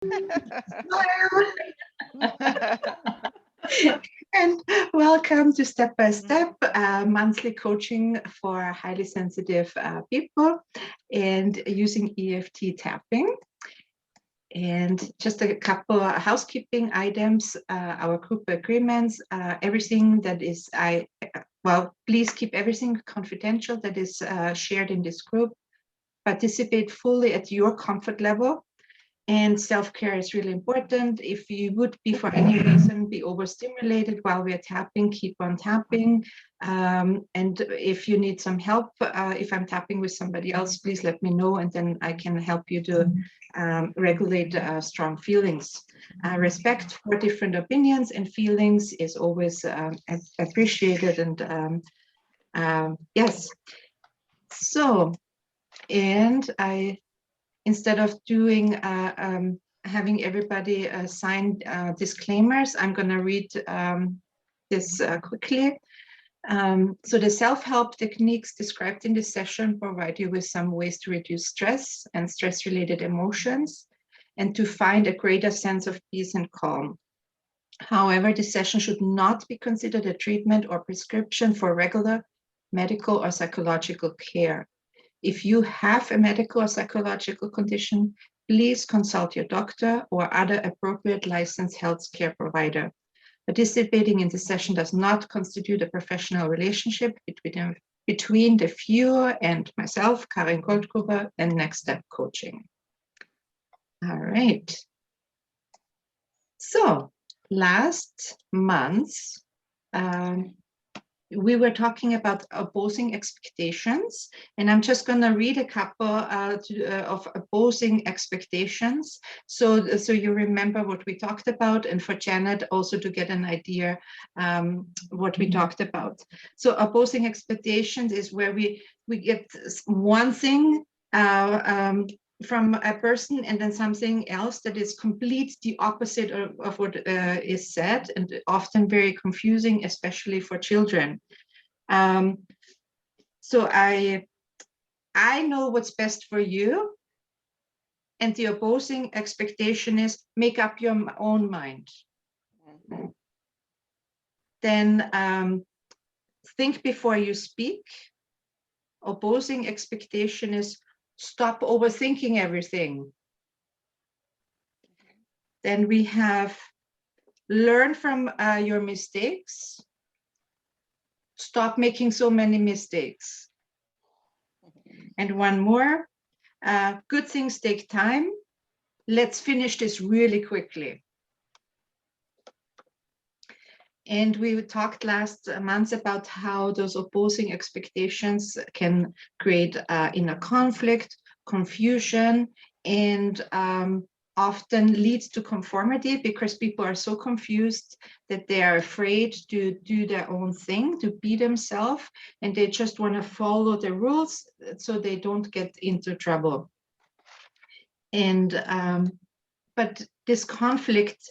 Hello. And welcome to Step by Step, monthly coaching for highly sensitive people and using EFT tapping. And just a couple of housekeeping items, our group agreements, everything that is, please keep everything confidential that is shared in this group. Participate fully at your comfort level. And self-care is really important. If you would be, for any reason, be overstimulated while we're tapping, keep on tapping. And if you need some help, if I'm tapping with somebody else, please let me know, and then I can help you to regulate strong feelings. Respect for different opinions and feelings is always appreciated. And yes, so, and instead of doing having everybody sign disclaimers, I'm going to read this quickly. So the self-help techniques described in this session provide you with some ways to reduce stress and stress-related emotions and to find a greater sense of peace and calm. However, this session should not be considered a treatment or prescription for regular medical or psychological care. If you have a medical or psychological condition, please consult your doctor or other appropriate licensed healthcare provider. Participating in this session does not constitute a professional relationship between the viewer and myself, Karin Goldgruber, and Next Step Coaching. All right. So last month, we were talking about opposing expectations, and I'm just going to read a couple of opposing expectations, so you remember what we talked about, and for Janet also to get an idea what we talked about. So opposing expectations is where we get one thing from a person and then something else that is complete the opposite of what is said, and often very confusing, especially for children. So I know what's best for you, and the opposing expectation is make up your own mind. Then think before you speak. Opposing expectation is stop overthinking everything. Then we have learn from your mistakes. Stop making so many mistakes. And one more, good things take time. Let's finish this really quickly. And we talked last month about how those opposing expectations can create inner conflict, confusion, and often leads to conformity, because people are so confused that they are afraid to do their own thing, to be themselves, and they just want to follow the rules so they don't get into trouble. And but this conflict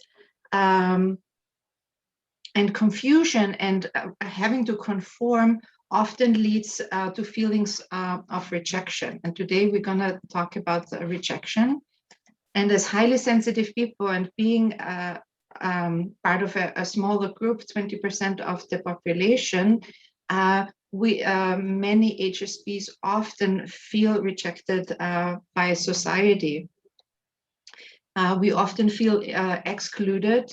and confusion and having to conform often leads to feelings of rejection. And today we're going to talk about rejection. And as highly sensitive people and being part of a smaller group, 20% of the population, many HSPs often feel rejected by society. We often feel excluded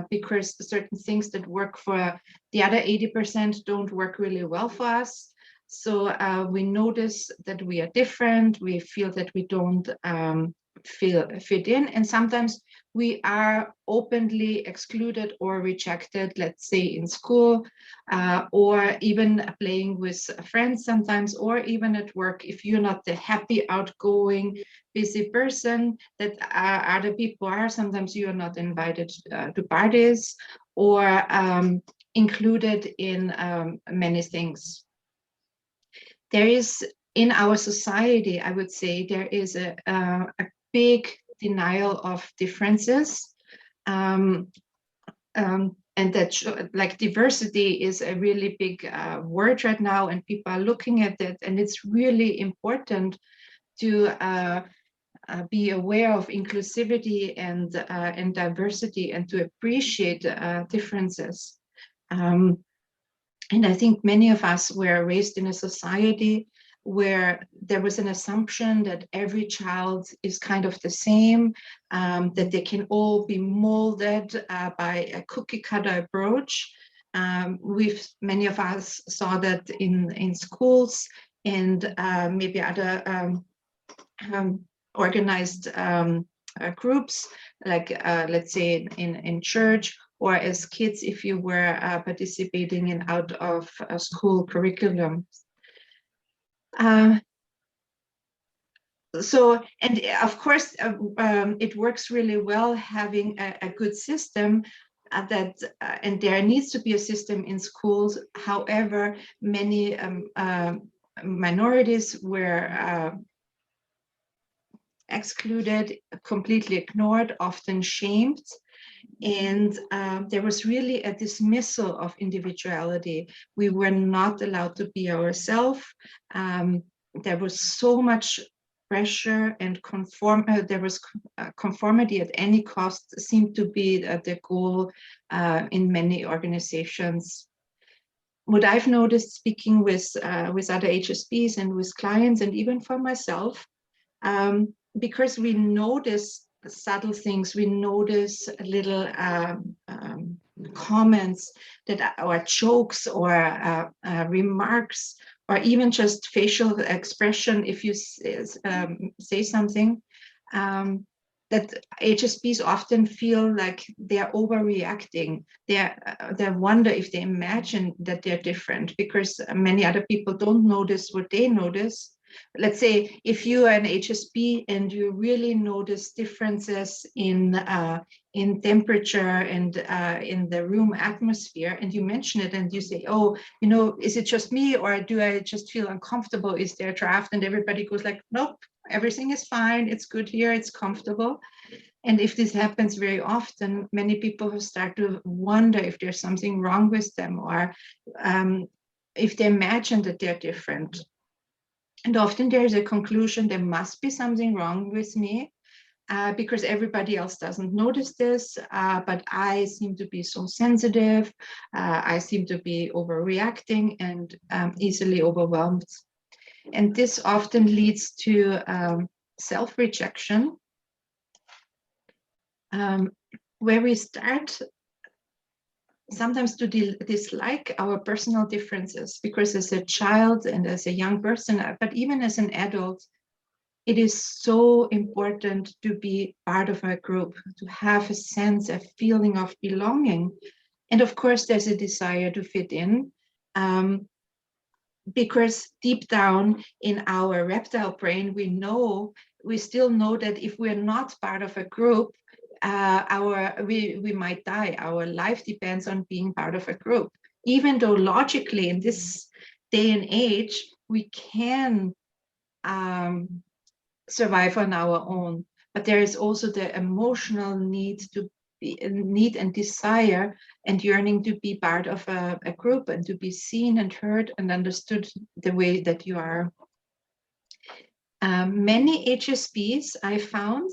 because certain things that work for the other 80% don't work really well for us. So we notice that we are different. We feel that we don't fit in, and sometimes we are openly excluded or rejected, let's say in school, or even playing with friends sometimes, or even at work. If you're not the happy, outgoing, busy person that other people are, sometimes you are not invited to parties or included in many things. There is, in our society, I would say, there is a big denial of differences, and that like diversity is a really big word right now, and people are looking at it, and it's really important to be aware of inclusivity and diversity, and to appreciate differences. And I think many of us were raised in a society where there was an assumption that every child is kind of the same, that they can all be molded by a cookie cutter approach. Many of us saw that in schools and maybe other organized groups, like let's say in church, or as kids if you were participating in out of school curriculum. So, and of course, it works really well having a good system and there needs to be a system in schools. However, many minorities were excluded, completely ignored, often shamed. And there was really a dismissal of individuality. We were not allowed to be ourselves. There was so much pressure and conformity at any cost seemed to be the goal in many organizations. What I've noticed speaking with other HSPs and with clients, and even for myself, because we notice subtle things, we notice little comments that or jokes or remarks, or even just facial expression if you say something, that HSPs often feel like they're overreacting. They wonder if they imagine that they're different, because many other people don't notice what they notice. Let's say if you are an HSP and you really notice differences in temperature and in the room atmosphere, and you mention it and you say, oh, you know, is it just me, or do I just feel uncomfortable? Is there a draft? And everybody goes like, nope, everything is fine. It's good here. It's comfortable. And if this happens very often, many people start to wonder if there's something wrong with them, or if they imagine that they're different. And often there's a conclusion, there must be something wrong with me because everybody else doesn't notice this, but I seem to be so sensitive, I seem to be overreacting and easily overwhelmed. And this often leads to self-rejection, where we start sometimes to dislike our personal differences, because as a child and as a young person, but even as an adult, it is so important to be part of a group, to have a sense, a feeling of belonging. And of course, there's a desire to fit in, because deep down in our reptile brain, we still know that if we're not part of a group, we might die. Our life depends on being part of a group. Even though logically in this day and age, we can survive on our own, but there is also the emotional need and desire and yearning to be part of a group and to be seen and heard and understood the way that you are. Many HSPs I found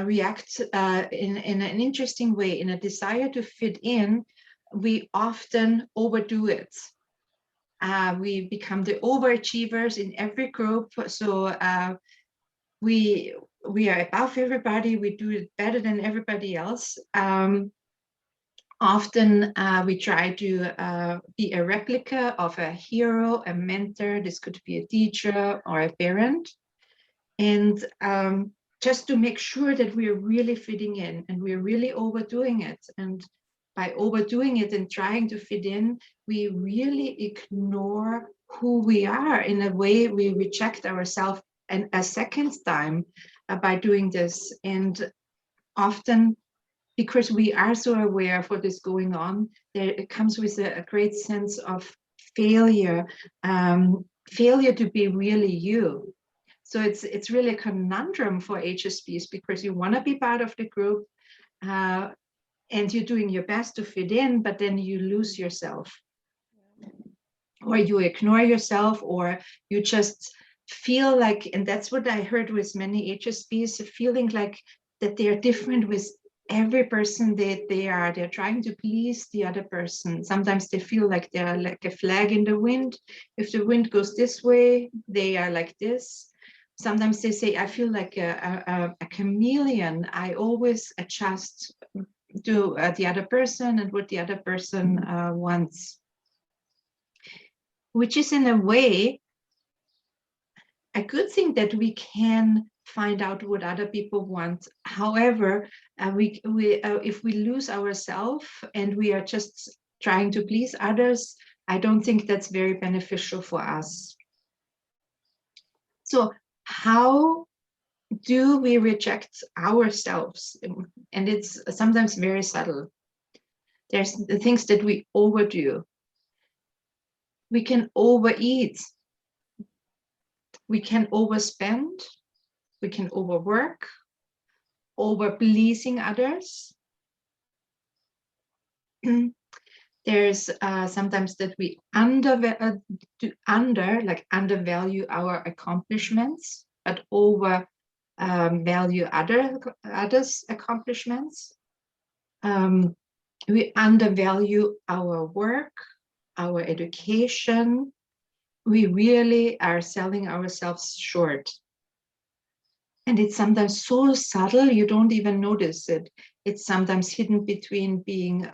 react in an interesting way. In a desire to fit in, we often overdo it. We become the overachievers in every group. So we are above everybody. We do it better than everybody else. Often we try to be a replica of a hero, a mentor. This could be a teacher or a parent. And just to make sure that we're really fitting in, and we're really overdoing it. And by overdoing it and trying to fit in, we really ignore who we are. In a way, we reject ourselves a second time by doing this. And often, because we are so aware of what is going on, it comes with a great sense of failure, failure to be really you. So it's really a conundrum for HSPs, because you want to be part of the group and you're doing your best to fit in, but then you lose yourself, or you ignore yourself, or you just feel like, and that's what I heard with many HSPs, feeling like that they are different with every person that they're trying to please the other person. Sometimes they feel like they're like a flag in the wind. If the wind goes this way, they are like this. Sometimes they say, I feel like a chameleon. I always adjust to the other person and what the other person wants, which is in a way a good thing, that we can find out what other people want. However, if we lose ourselves and we are just trying to please others, I don't think that's very beneficial for us. So how do we reject ourselves? And it's sometimes very subtle. There's the things that we overdo. We can overeat. We can overspend. We can overwork, over pleasing others. There's sometimes that we undervalue our accomplishments, but over value others' accomplishments. We undervalue our work, our education. We really are selling ourselves short. And it's sometimes so subtle, you don't even notice it. It's sometimes hidden between being,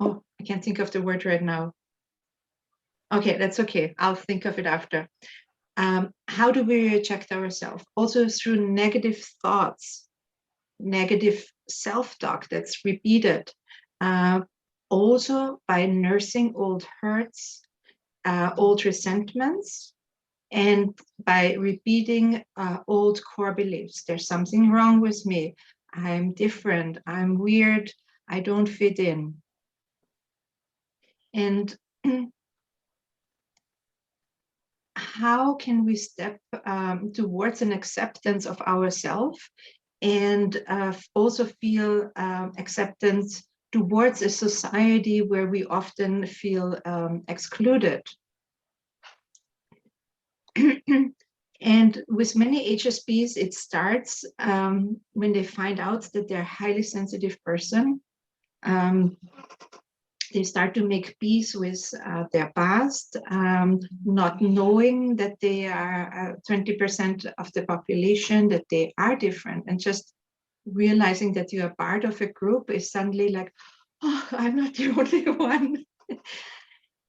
oh, I can't think of the word right now. Okay, that's okay. I'll think of it after. How do we reject ourselves? Also through negative thoughts, negative self-talk that's repeated. Also by nursing old hurts, old resentments, and by repeating old core beliefs. There's something wrong with me. I'm different. I'm weird. I don't fit in. And how can we step towards an acceptance of ourselves, and also feel acceptance towards a society where we often feel excluded? And with many HSPs, it starts when they find out that they're a highly sensitive person. They start to make peace with their past, not knowing that they are 20% of the population, that they are different, and just realizing that you are part of a group is suddenly like, oh, I'm not the only one.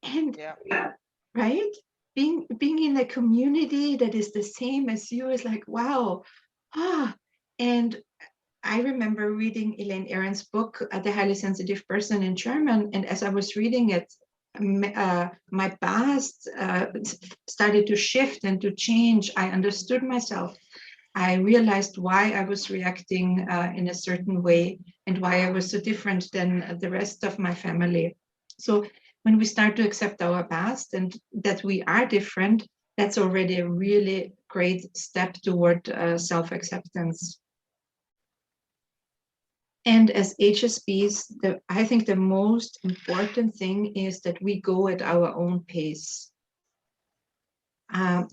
And yeah, right? Being in a community that is the same as you is like, wow. And I remember reading Elaine Aron's book, The Highly Sensitive Person, in German. And as I was reading it, my past started to shift and to change. I understood myself. I realized why I was reacting in a certain way and why I was so different than the rest of my family. So when we start to accept our past and that we are different, that's already a really great step toward self-acceptance. And as HSPs, I think the most important thing is that we go at our own pace.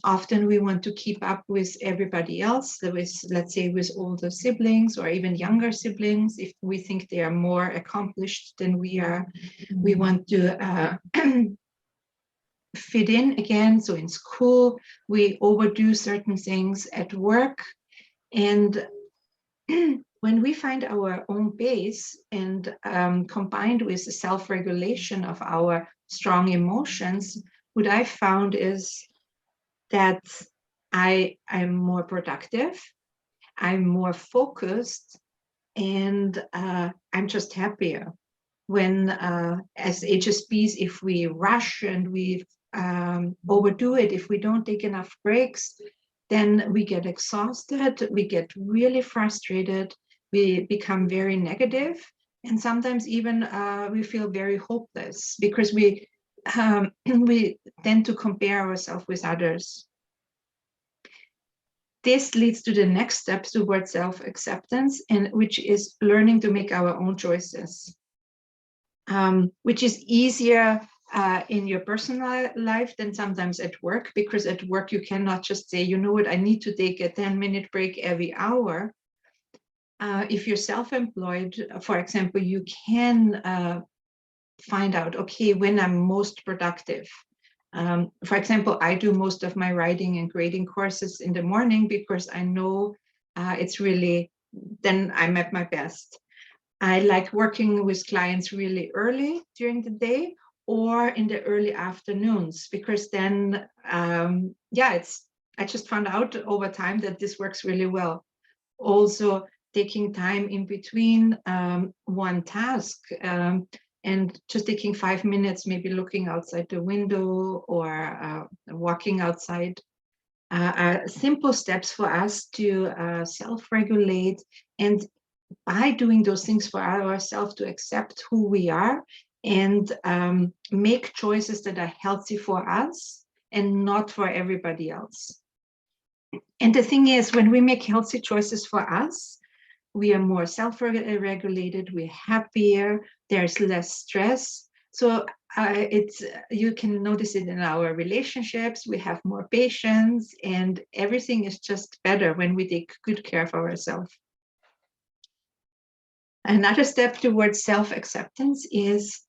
Often we want to keep up with everybody else, let's say with older siblings or even younger siblings. If we think they are more accomplished than we are, we want to fit in again. So in school, we overdo certain things. At work, and when we find our own pace and combined with the self-regulation of our strong emotions, what I found is that I'm more productive, I'm more focused, and I'm just happier. When as HSPs, if we rush and we overdo it, if we don't take enough breaks, then we get exhausted, we get really frustrated, we become very negative, and sometimes even we feel very hopeless because we tend to compare ourselves with others. This leads to the next steps towards self-acceptance, and which is learning to make our own choices, which is easier in your personal life than sometimes at work, because at work you cannot just say, you know what, I need to take a 10-minute break every hour. If you're self-employed, for example, you can find out, okay, when I'm most productive. For example, I do most of my writing and grading courses in the morning because I know it's really, then I'm at my best. I like working with clients really early during the day or in the early afternoons, because then, yeah, I just found out over time that this works really well. Also, taking time in between one task, and just taking 5 minutes, maybe looking outside the window or walking outside, are simple steps for us to self-regulate, and by doing those things for ourselves, to accept who we are and make choices that are healthy for us and not for everybody else. And the thing is, when we make healthy choices for us, we are more self-regulated, we're happier, there's less stress. So you can notice it in our relationships, we have more patience, and everything is just better when we take good care of ourselves. Another step towards self-acceptance is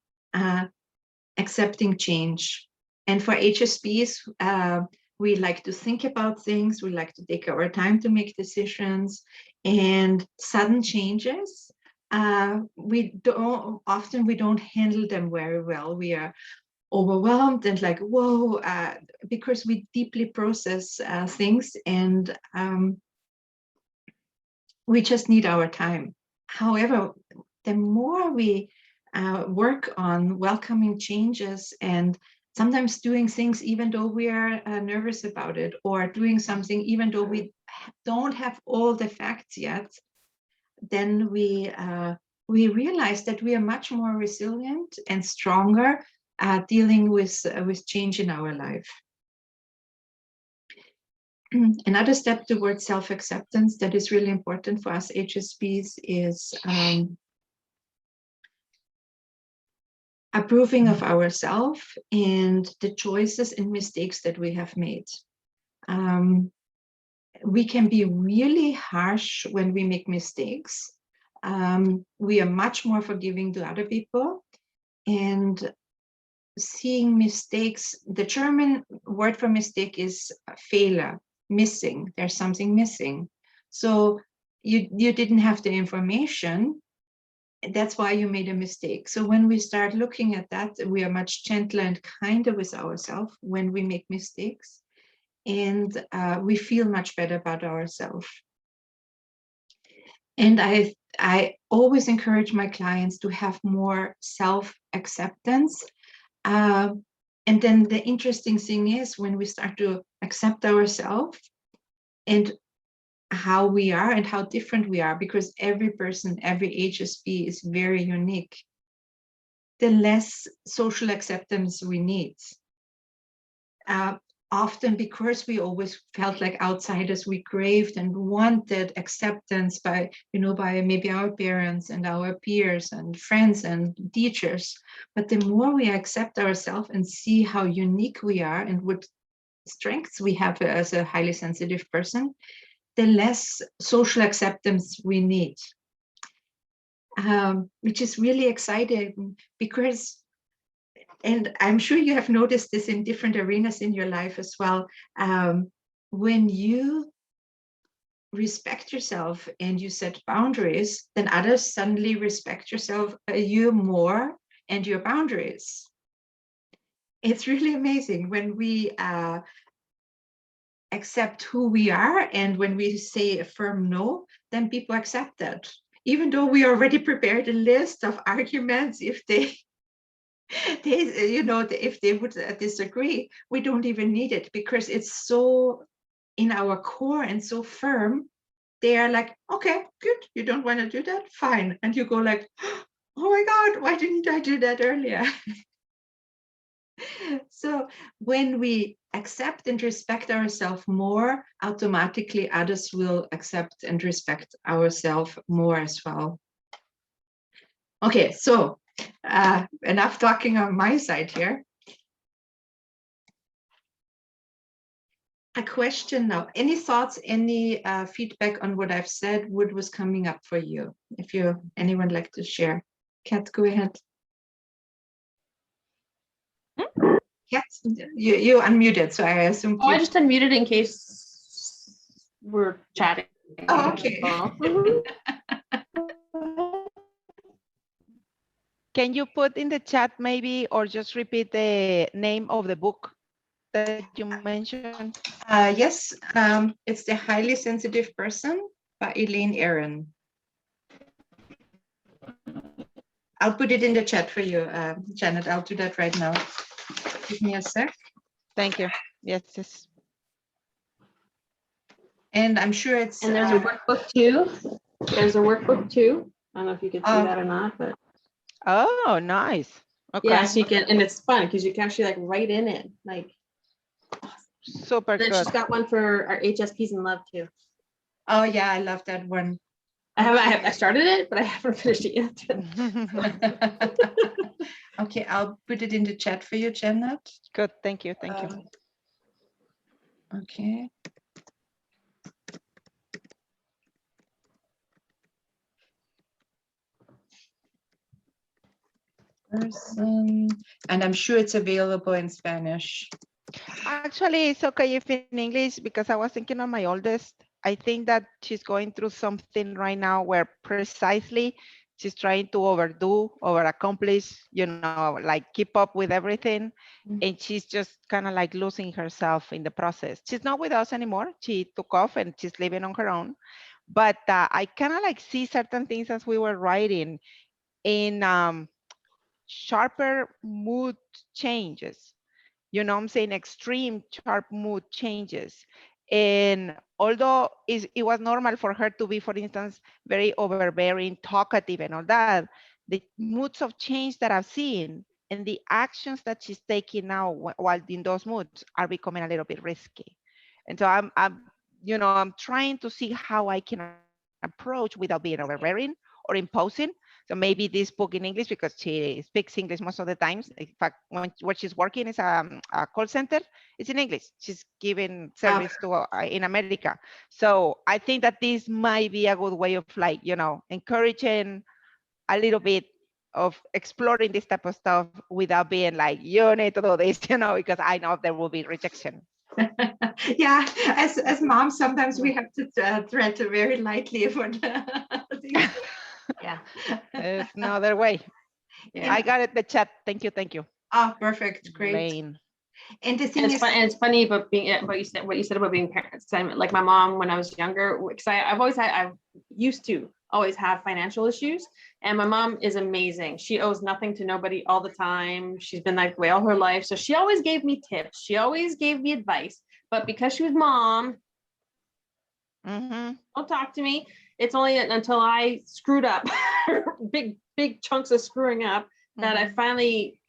accepting change. And for HSPs, we like to think about things, we like to take our time to make decisions, and sudden changes, we don't handle them very well. We are overwhelmed and like, whoa, because we deeply process things, and we just need our time. However, the more we work on welcoming changes and sometimes doing things even though we are nervous about it, or doing something even though we don't have all the facts yet, then we realize that we are much more resilient and stronger dealing with change in our life. Another step towards self-acceptance that is really important for us HSPs is approving of ourselves and the choices and mistakes that we have made. We can be really harsh when we make mistakes. We are much more forgiving to other people, and seeing mistakes, the German word for mistake is Fehler, missing, there's something missing. So you didn't have the information, that's why you made a mistake. So when we start looking at that, we are much gentler and kinder with ourselves when we make mistakes, and we feel much better about ourselves. And I always encourage my clients to have more self-acceptance. And then the interesting thing is, when we start to accept ourselves and how we are and how different we are, because every person, every HSP is very unique, the less social acceptance we need. Often because we always felt like outsiders, we craved and wanted acceptance by, by maybe our parents and our peers and friends and teachers. But the more we accept ourselves and see how unique we are and what strengths we have as a highly sensitive person, the less social acceptance we need. Which is really exciting, because, and I'm sure you have noticed this in different arenas in your life as well, when you respect yourself and you set boundaries, then others suddenly respect you more and your boundaries. It's really amazing when we accept who we are, and when we say a firm no, then people accept that. Even though we already prepared a list of arguments, if they if they would disagree, we don't even need it, because it's so in our core and so firm. They are like, okay, good, you don't want to do that, fine. And you go like, oh my God, why didn't I do that earlier? So when we accept and respect ourselves more, automatically others will accept and respect ourselves more as well. Okay, so enough talking on my side here. a question now. Any thoughts, any feedback on what I've said? What was coming up for you? If anyone like to share. Kat, go ahead. Kat, you unmuted, so I assume. Oh, I just unmuted in case we're chatting. Oh, okay. Can you put in the chat maybe, or just repeat the name of the book that you mentioned? Yes, it's The Highly Sensitive Person by Elaine Aron. I'll put it in the chat for you, Janet. I'll do that right now. Give me a sec. Thank you. Yes. And I'm sure it's... And there's a workbook too. There's a workbook too. I don't know if you can see that or not, but... Oh, nice. Okay. Yeah, so you can, and it's fun because you can actually like write in it. Like, super then good. she's got one for our HSPs in love too. Oh yeah, I love that one. I started it, but I haven't finished it yet. Okay, I'll put it in the chat for you, Janet. Good, thank you. Okay. Person, and I'm sure it's available in Spanish. Actually, it's okay if in English, because I was thinking of my oldest. I think that she's going through something right now where precisely she's trying to overdo, over accomplish, like keep up with everything. And she's just kind of like losing herself in the process. She's not with us anymore. She took off and she's living on her own. But I kind of like see certain things as we were writing in sharper mood changes. I'm saying extreme sharp mood changes. And although it was normal for her to be, for instance, very overbearing, talkative and all that, the moods of change that I've seen and the actions that she's taking now while in those moods are becoming a little bit risky. And so I'm trying to see how I can approach without being overbearing or imposing. So maybe this book in English, because she speaks English most of the times. In fact, what she's working is a call center. It's in English. She's giving service to in America. So I think that this might be a good way of like, encouraging a little bit of exploring this type of stuff without being like, you need to do this, because I know there will be rejection. Yeah, as moms, sometimes we have to tread very lightly for things. Yeah. There's no other way. Yeah. I got it, the chat. Thank you. Oh, perfect. Great. Lane. And the thing is, it's funny about what you said about being parents. Like my mom, when I was younger, because I used to always have financial issues, and my mom is amazing. She owes nothing to nobody all the time. She's been that way all her life. So she always gave me tips. She always gave me advice, but because she was mom, don't talk to me. It's only until I screwed up, big chunks of screwing up, that I finally,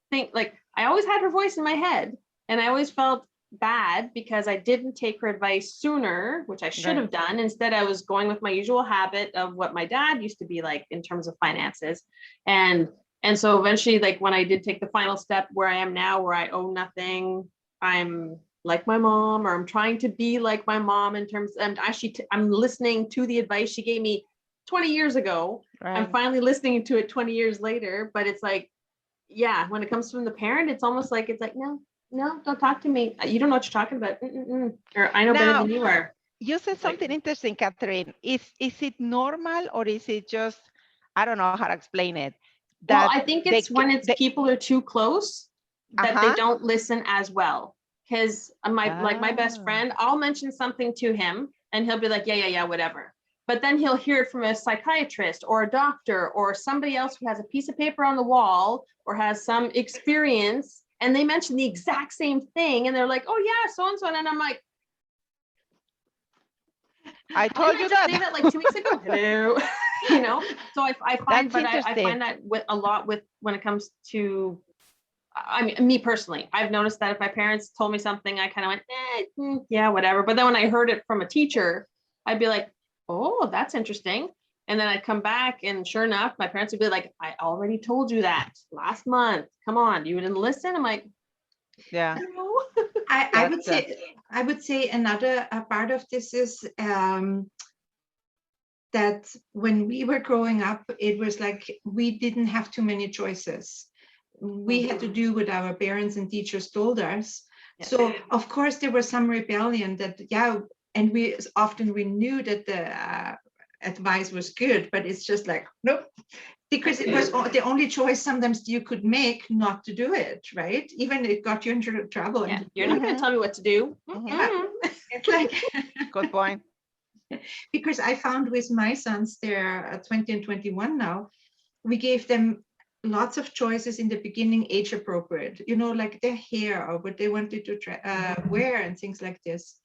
think like, I always had her voice in my head, and I always felt bad because I didn't take her advice sooner, which I should have done. Instead, I was going with my usual habit of what my dad used to be like in terms of finances. And so eventually, like when I did take the final step where I am now, where I owe nothing, I'm like my mom, or I'm trying to be like my mom in terms of, I'm listening to the advice she gave me 20 years ago. I'm finally listening to it 20 years later, but it's like, yeah, when it comes from the parent, it's almost like, it's like, no, don't talk to me. You don't know what you're talking about. Or I know better than you are. You said something interesting, Catherine. Is it normal, or is it just, I don't know how to explain it. Well, I think it's when people are too close that they don't listen as well. Because my best friend, I'll mention something to him and he'll be like, yeah, whatever. But then he'll hear it from a psychiatrist or a doctor or somebody else who has a piece of paper on the wall or has some experience, and they mention the exact same thing, and they're like, oh yeah, so-and-so. And I'm like, I told you that. Say that like 2 weeks ago. Hello. So I find that with a lot with when it comes to, I mean, me personally, I've noticed that if my parents told me something, I kind of went, yeah, whatever. But then when I heard it from a teacher, I'd be like, oh, that's interesting. And then I'd come back, and sure enough, my parents would be like, I already told you that last month. Come on, you didn't listen. I'm like, Yeah. No. I would say another part of this is that when we were growing up, it was like we didn't have too many choices. We had to do what our parents and teachers told us. Yeah. So of course there was some rebellion that, yeah, and we knew that the advice was good, but it's just like, nope, because it was the only choice sometimes you could make not to do it, right? Even it got you into trouble. Yeah, And you're not going to tell me what to do. yeah, it's like, Good point. because I found with my sons, they're 20 and 21 now, we gave them lots of choices in the beginning, age appropriate, you know, like their hair or what they wanted to wear and things like this.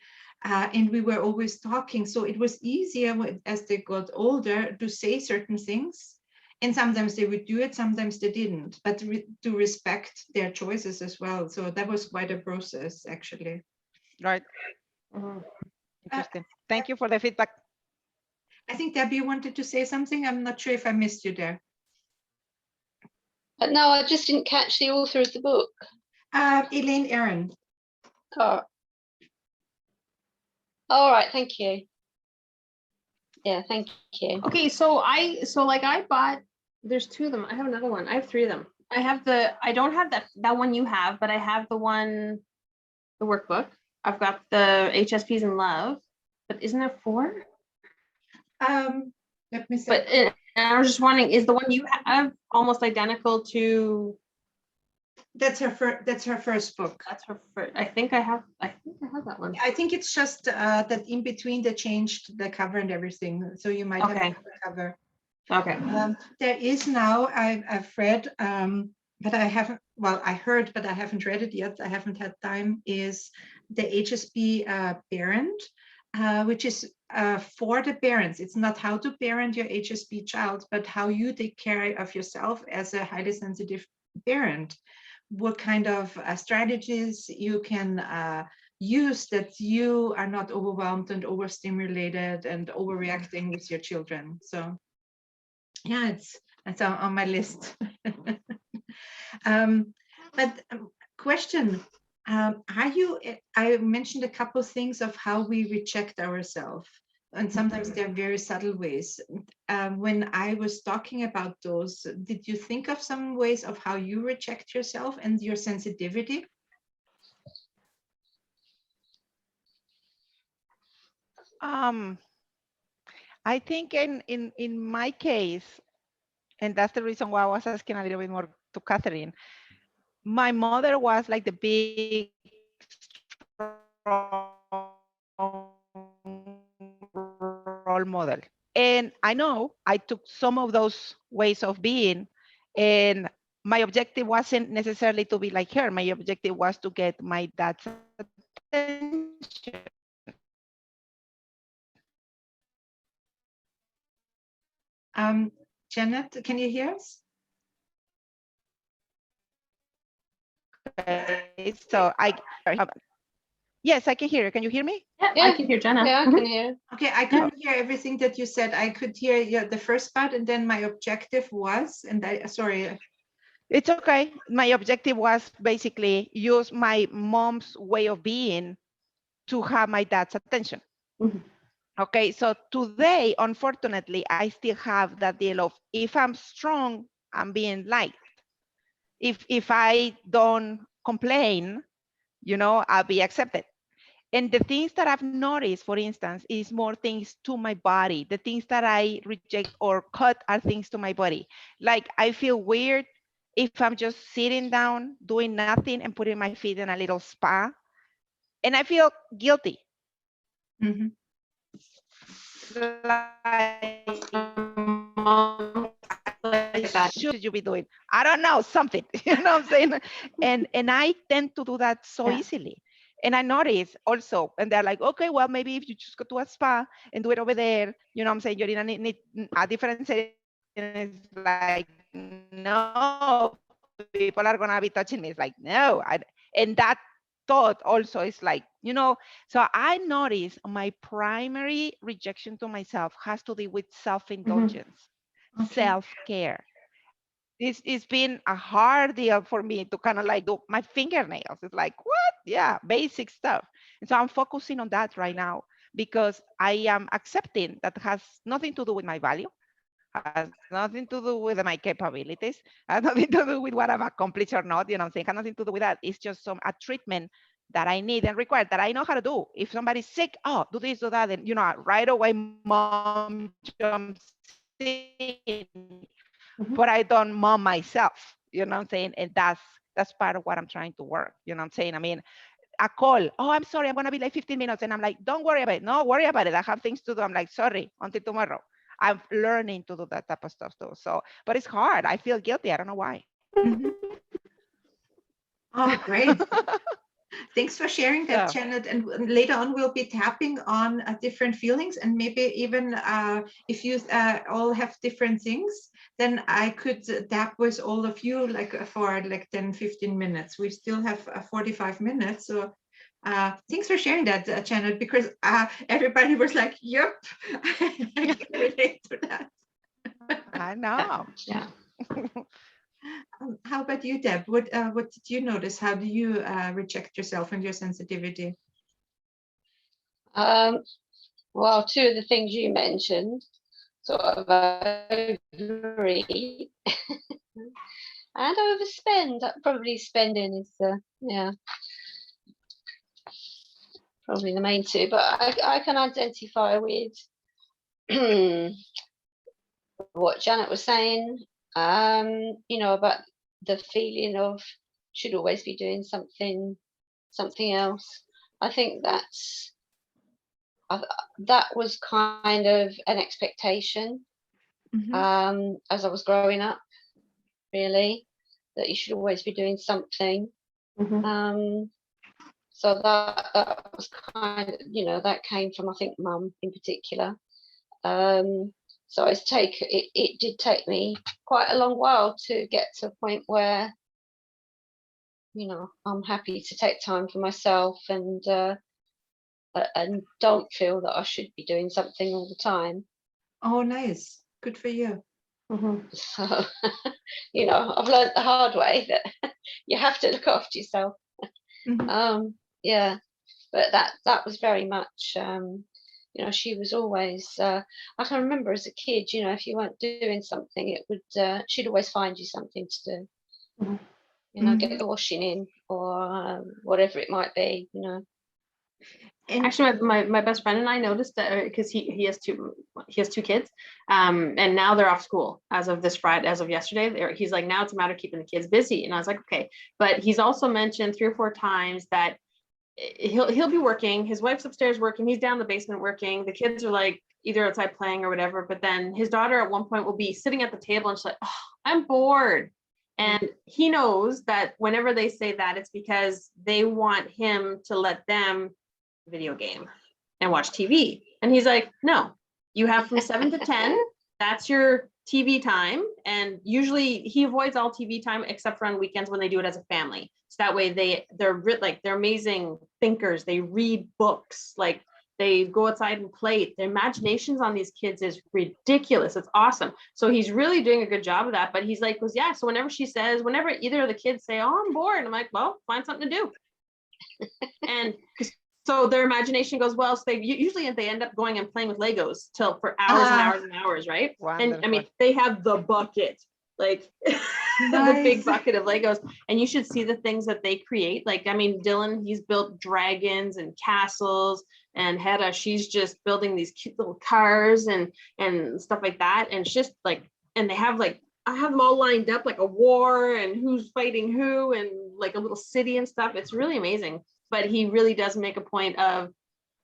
And we were always talking. So it was easier as they got older to say certain things. And sometimes they would do it, sometimes they didn't, but to respect their choices as well. So that was quite a process, actually. Right. Interesting. Thank you for the feedback. I think Debbie wanted to say something. I'm not sure if I missed you there. No, I just didn't catch the author of the book. Elaine Aaron. Oh. All right, thank you. Yeah, thank you. Okay, so I bought, there's two of them. I have another one. I have three of them. I don't have that one you have, but I have the workbook. I've got the HSPs in Love, but isn't there four? Let me see. But and I was just wondering, is the one you have almost identical to? That's her first book. That's her first. I think I have that one. I think it's just that in between they changed the cover and everything, so you might have the cover. Okay. There is now, I've read, but I haven't. Well, I heard, but I haven't read it yet. I haven't had time. Is the HSP parent, which is for the parents. It's not how to parent your HSP child, but how you take care of yourself as a highly sensitive parent. What kind of strategies you can use that you are not overwhelmed and overstimulated and overreacting with your children. So yeah, it's on my list. But question, I mentioned a couple of things of how we reject ourselves, and sometimes they're very subtle ways. When I was talking about those, did you think of some ways of how you reject yourself and your sensitivity? I think in my case, and that's the reason why I was asking a little bit more to Catherine. My mother was like the big, strong role model. And I know I took some of those ways of being, and my objective wasn't necessarily to be like her. My objective was to get my dad's attention. Janet, can you hear us? Okay, so yes, I can hear you. Can you hear me? Yeah, I can hear Jenna. Yeah, I can hear. Okay, I couldn't hear everything that you said. I could hear the first part, and then my objective was, and sorry. It's okay. My objective was basically use my mom's way of being to have my dad's attention. Okay, so today, unfortunately, I still have that deal of if I'm strong, I'm being liked. If I don't complain, you know, I'll be accepted. And the things that I've noticed, for instance, is more things to my body. The things that I reject or cut are things to my body. Like I feel weird if I'm just sitting down, doing nothing and putting my feet in a little spa. And I feel guilty. Mm-hmm. Like, should you be doing? I don't know, something, you know what I'm saying? And I tend to do that so easily. And I notice also, and they're like, okay, well, maybe if you just go to a spa and do it over there, you know what I'm saying? You're in a different setting. It's like, no, people are going to be touching me. It's like, no. And that thought also is like, you know, so I notice my primary rejection to myself has to do with self-indulgence, self-care. it's been a hard deal for me to kind of like do my fingernails. It's like, what? Yeah, basic stuff. And so I'm focusing on that right now because I am accepting that has nothing to do with my value, has nothing to do with my capabilities, has nothing to do with what I've accomplished or not, you know what I'm saying? Has nothing to do with that. It's just a treatment that I need and require that I know how to do. If somebody's sick, oh, do this, do that, and you know, right away mom jumps in, but I don't mom myself, you know what I'm saying? And that's part of what I'm trying to work, you know what I'm saying? I mean, a call, oh, I'm sorry, I'm gonna be like 15 minutes. And I'm like, don't worry about it. No, worry about it. I have things to do. I'm like, sorry, until tomorrow. I'm learning to do that type of stuff too. So, but it's hard. I feel guilty. I don't know why. Mhm. Oh, great. Thanks for sharing that, So, Janet. And later on, we'll be tapping on different feelings, and maybe even if you all have different things, then I could tap with all of you like for like 10, 15 minutes. We still have 45 minutes. So thanks for sharing that, Janet, because everybody was like, yep, I can relate to that. I know. Yeah. How about you, Deb? What did you notice? How do you reject yourself and your sensitivity? Well, two of the things you mentioned, sort of overeat and overspend. Probably spending is yeah, probably the main two. But I can identify with what Janet was saying. You know, about the feeling of should always be doing something else. I think that was kind of an expectation as I was growing up, really, that you should always be doing something. So that was kind of, you know, that came from, I think, mum in particular. So it did take me quite a long while to get to a point where, you know, I'm happy to take time for myself and don't feel that I should be doing something all the time. Oh, nice. Good for you. So, you know, I've learned the hard way that you have to look after yourself. Yeah, but that was very much, you know, she was always, I can remember as a kid, you know, if you weren't doing something, it would, she'd always find you something to do. You know, get the washing in or whatever it might be, you know. And actually, my best friend and I noticed that because he has two kids, and now they're off school as of this Friday, as of yesterday. He's like, now it's a matter of keeping the kids busy, and I was like, okay. But he's also mentioned 3 or 4 times that he'll be working. His wife's upstairs working. He's down in the basement working. The kids are like either outside playing or whatever. But then his daughter at one point will be sitting at the table and she's like, oh, I'm bored. And he knows that whenever they say that, it's because they want him to let them video game and watch TV. And he's like, no, you have from 7 to 10. That's your TV time. And usually he avoids all TV time except for on weekends when they do it as a family. So that way they're amazing thinkers. They read books, like they go outside and play. Their imaginations on these kids is ridiculous. It's awesome. So he's really doing a good job of that. But he's like, yeah. So whenever either of the kids say, oh, I'm bored, I'm like, well, find something to do. And so their imagination goes well. So they usually end up going and playing with Legos for hours and hours and hours, right? Wonderful. And I mean, they have the bucket, like the big bucket of Legos. And you should see the things that they create. Like, I mean, Dylan, he's built dragons and castles, and Hedda, she's just building these cute little cars and stuff like that. And it's just like, and they have like, I have them all lined up like a war and who's fighting who and like a little city and stuff. It's really amazing. But he really does make a point of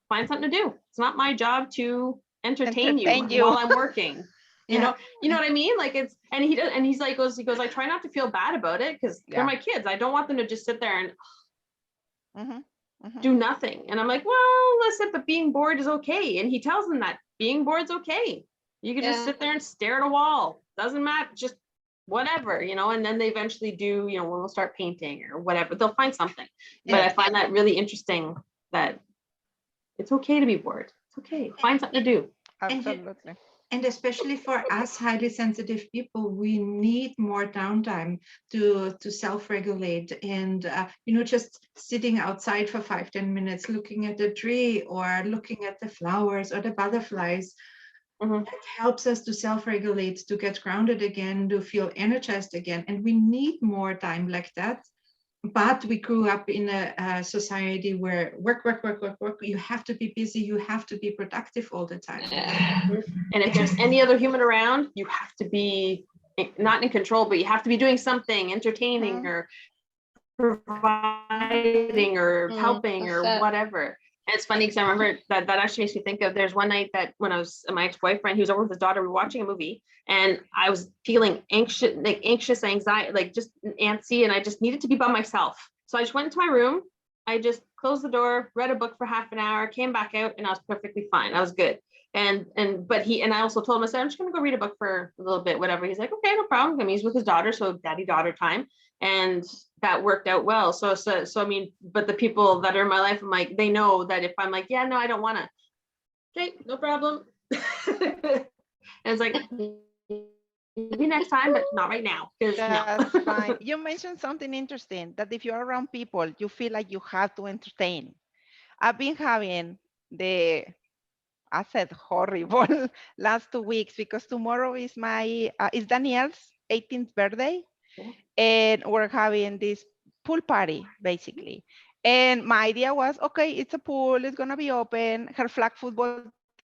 find something to do. It's not my job to entertain you while I'm working. You know what I mean? Like it's, and he does, and he's like, he goes, I try not to feel bad about it because they're my kids. I don't want them to just sit there and do nothing. And I'm like, well, listen, but being bored is okay. And he tells them that being bored is okay. You can just sit there and stare at a wall. Doesn't matter. Just whatever, you know, and then they eventually do, you know, when we'll start painting or whatever, they'll find something. But I find that really interesting that it's okay to be bored. It's okay. Find something to do. Absolutely. And especially for us highly sensitive people, we need more downtime to self-regulate. And just sitting outside for 5-10 minutes, looking at the tree or looking at the flowers or the butterflies, that helps us to self-regulate, to get grounded again, to feel energized again. And we need more time like that. But we grew up in a society where work, you have to be busy, you have to be productive all the time. And if there's any other human around, you have to be not in control, but you have to be doing something entertaining or providing or helping or whatever. And it's funny because I remember that actually makes me think of, there's one night that when I was my ex-boyfriend, he was over with his daughter, we were watching a movie, and I was feeling anxious, anxiety, like just antsy, and I just needed to be by myself. So I just went into my room, I just closed the door, read a book for half an hour, came back out, and I was perfectly fine. I was good. But I also told him, I said, I'm just gonna go read a book for a little bit, whatever. He's like, okay, no problem. I mean, he's with his daughter, so daddy-daughter time. And that worked out well. So I mean, but the people that are in my life, I'm like, they know that if I'm like, yeah, no, I don't want to, okay, no problem. And it's like, maybe next time, but not right now. That's fine. You mentioned something interesting, that if you're around people, you feel like you have to entertain. I've been having I said horrible last 2 weeks, because tomorrow is is Danielle's 18th birthday. And we're having this pool party, basically. And my idea was, okay, it's a pool, it's gonna be open. Her flag football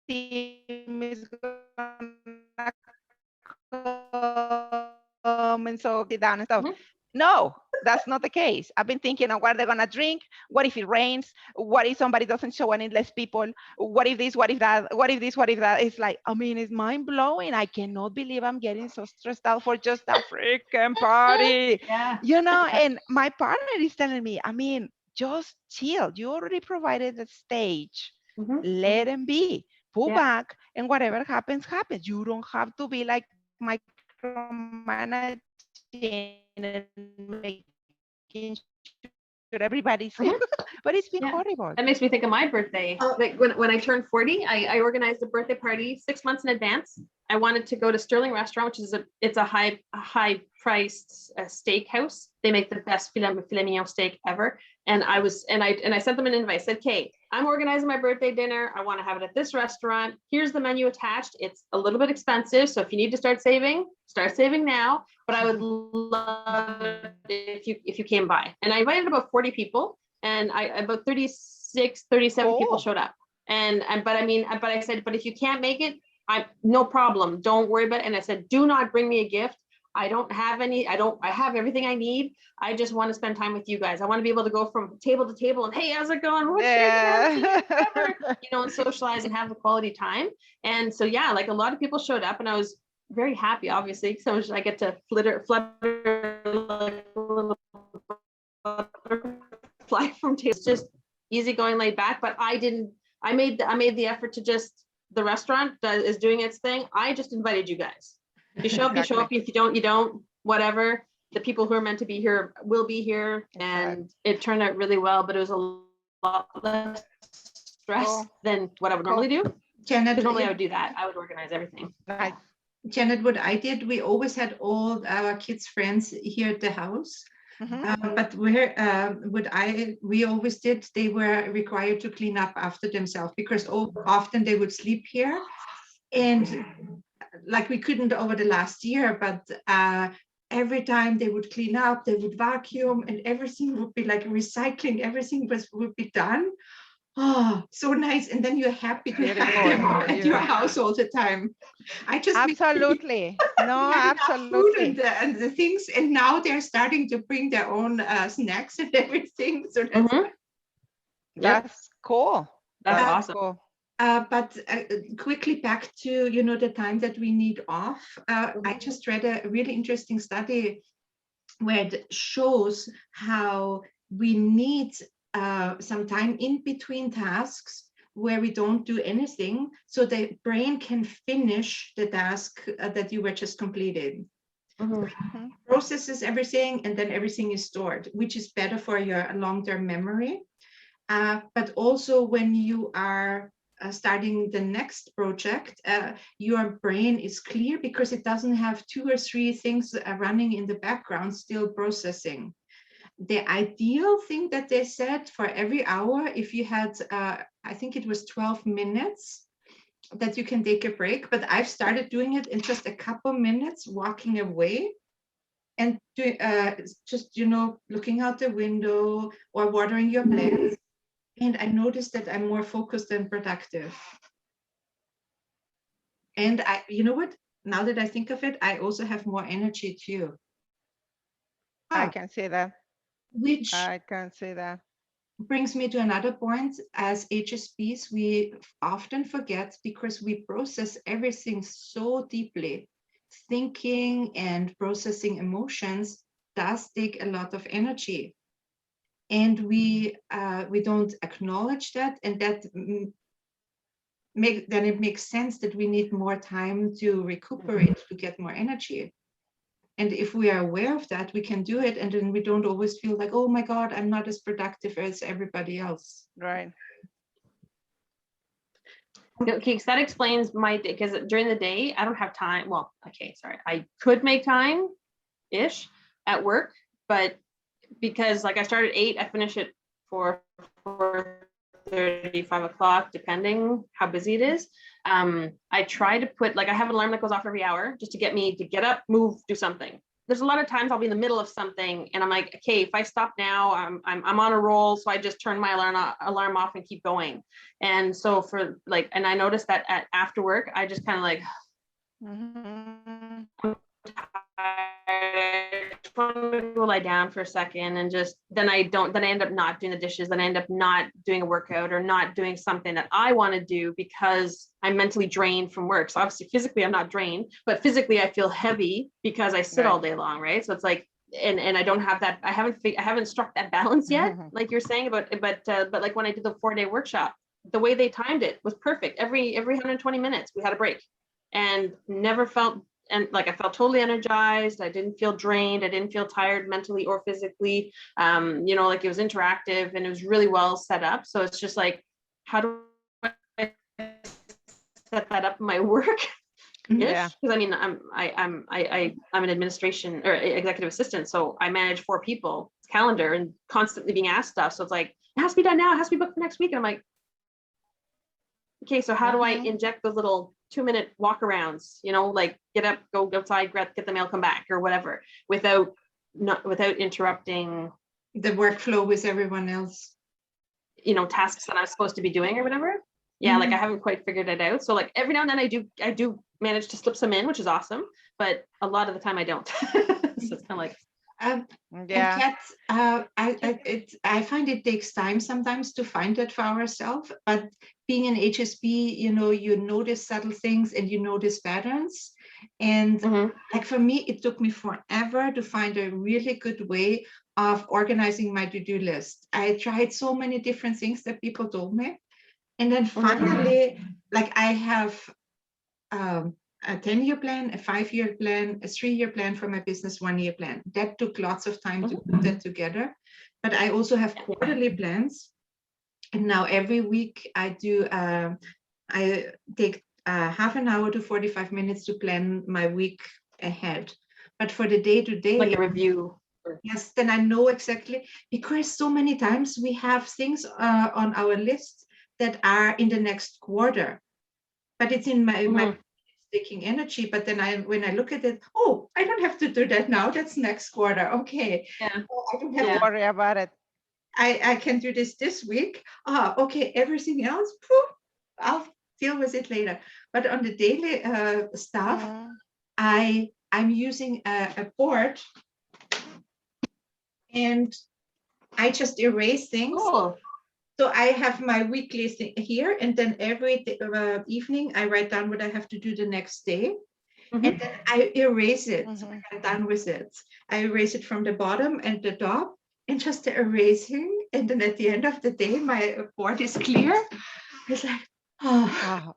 team is gonna come and so sit down and stuff. No, that's not the case. I've been thinking of what they're gonna drink. What if it rains? What if somebody doesn't show any less people? What if this? What if that? What if this? What if that? It's like, I mean, it's mind blowing. I cannot believe I'm getting so stressed out for just a freaking party. Yeah. And my partner is telling me, I mean, just chill. You already provided the stage. Let them be. Pull back, and whatever happens, happens. You don't have to be like micromanaging and making sure everybody's but it's been horrible. That makes me think of my birthday. Like when I turned 40, I organized a birthday party 6 months in advance. I wanted to go to Sterling Restaurant, which is a high priced steakhouse. They make the best filet mignon steak ever. And I sent them an invite. I said, okay, I'm organizing my birthday dinner. I want to have it at this restaurant. Here's the menu attached. It's a little bit expensive, so if you need to start saving now. But I would love it if you came by. And I invited about 40 people, and about 36, 37 people showed up. But I said, but if you can't make it, no problem. Don't worry about it. And I said, do not bring me a gift. I don't have any, I have everything I need. I just want to spend time with you guys. I want to be able to go from table to table and, hey, how's it going? And socialize and have the quality time. And so, yeah, like a lot of people showed up, and I was very happy, obviously, because I get to flutter like a little butterfly from table. It's just easy going, laid back. But I made the effort to just, the restaurant is doing its thing. I just invited you guys. If you show up, you show up. If you don't, you don't, whatever. The people who are meant to be here will be here. And it turned out really well, but it was a lot less stress than what I would normally do. Janet, normally I would do that. I would organize everything. Janet, what I did, we always had all our kids' friends here at the house. But we always did, they were required to clean up after themselves, because often they would sleep here. And like we couldn't over the last year, but every time they would clean up, they would vacuum, and everything would be like recycling, everything would be done. Oh, so nice. And then you're happy to have them at your house all the time. I just absolutely absolutely and the things, and now they're starting to bring their own snacks and everything. So that's cool. That's awesome. Cool. But quickly back to the time that we need off. I just read a really interesting study where it shows how we need some time in between tasks where we don't do anything, so the brain can finish the task that you were just completed. Processes everything, and then everything is stored, which is better for your long-term memory. But also when you are starting the next project, your brain is clear because it doesn't have 2 or 3 things running in the background still processing. The ideal thing that they said, for every hour, if you had, I think it was 12 minutes, that you can take a break, but I've started doing it in just a couple minutes, walking away and doing, just, you know, looking out the window or watering your plants. And I noticed that I'm more focused and productive. And you know what, now that I think of it, I also have more energy too. I can see that. Which I can see that. brings me to another point. As HSPs, we often forget because we process everything so deeply. Thinking and processing emotions does take a lot of energy. And we don't acknowledge that, and that then it makes sense that we need more time to recuperate, to get more energy. And if we are aware of that, we can do it, and then we don't always feel like, oh my God, I'm not as productive as everybody else. Right. Okay, so that explains my day, because during the day I don't have time. Well, okay, sorry, I could make time-ish at work, but because like I start at 8, I finish at 4:30, 5 o'clock, depending how busy it is. I try to put, like, I have an alarm that goes off every hour just to get me to get up, move, do something. There's a lot of times I'll be in the middle of something and I'm like, okay, if I stop now, I'm on a roll. So I just turn my alarm off and keep going. And so for like, and I noticed that after work, I just kind of like, I just want to go lie down for a second, and just then I end up not doing the dishes, then I end up not doing a workout or not doing something that I want to do because I'm mentally drained from work. So obviously physically I'm not drained, but physically I feel heavy because I sit all day long, right? So it's like, and I don't have that, I haven't struck that balance yet, like you're saying about, but like when I did the 4-day workshop, the way they timed it was perfect. Every 120 minutes we had a break, and never felt, and like I felt totally energized. I didn't feel drained. I didn't feel tired mentally or physically. You know, like it was interactive and it was really well set up. So it's just like, how do I set that up in my work? Yeah. Because I mean, I'm an administration or executive assistant, so I manage 4 people calendar and constantly being asked stuff. So it's like, it has to be done now. It has to be booked for next week. And I'm like, okay, so how do I inject those little 2-minute walkarounds, you know, like get up, go outside, get the mail, come back or whatever, without interrupting the workflow with everyone else, you know, tasks that I'm supposed to be doing or whatever. Yeah, like I haven't quite figured it out. So like every now and then I do manage to slip some in, which is awesome, but a lot of the time I don't. So it's kind of like, yeah. I find it takes time sometimes to find that for ourselves, but being an HSP, you know, you notice subtle things and you notice patterns. And like for me, it took me forever to find a really good way of organizing my to-do list. I tried so many different things that people told me. And then finally, like I have a 10-year plan, a 5-year plan, a 3-year plan for my business, 1-year plan. That took lots of time to put that together. But I also have quarterly plans. And now every week I take half an hour to 45 minutes to plan my week ahead. But for the day-to-day, like a review. Yes, then I know exactly, because so many times we have things on our list that are in the next quarter, but it's in my taking energy. But then when I look at it, oh, I don't have to do that now. That's next quarter. Okay. Yeah. Oh, I don't have Don't worry about it. I can do this week. Okay. Everything else, poof, I'll deal with it later. But on the daily stuff, I'm using a board, and I just erase things. Cool. So I have my weekly thing here, and then every evening I write down what I have to do the next day, and then I erase it. I'm done with it. I erase it from the bottom and the top, and just the erasing. And then at the end of the day, my board is clear. It's like, oh.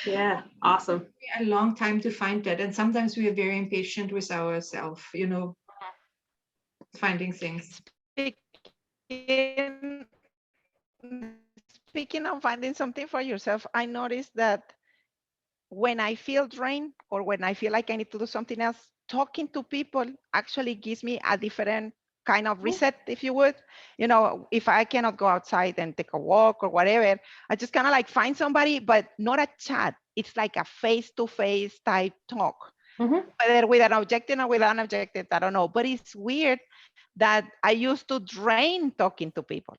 Yeah, awesome. A long time to find that, and sometimes we are very impatient with ourselves, you know, finding things. speaking of finding something for yourself, I noticed that when I feel drained or when I feel like I need to do something else, talking to people actually gives me a different kind of reset, if you would. You know, if I cannot go outside and take a walk or whatever, I just kind of like find somebody, but not a chat. It's like a face-to-face type talk. Whether with an objective or with an objective, I don't know. But it's weird that I used to drain talking to people.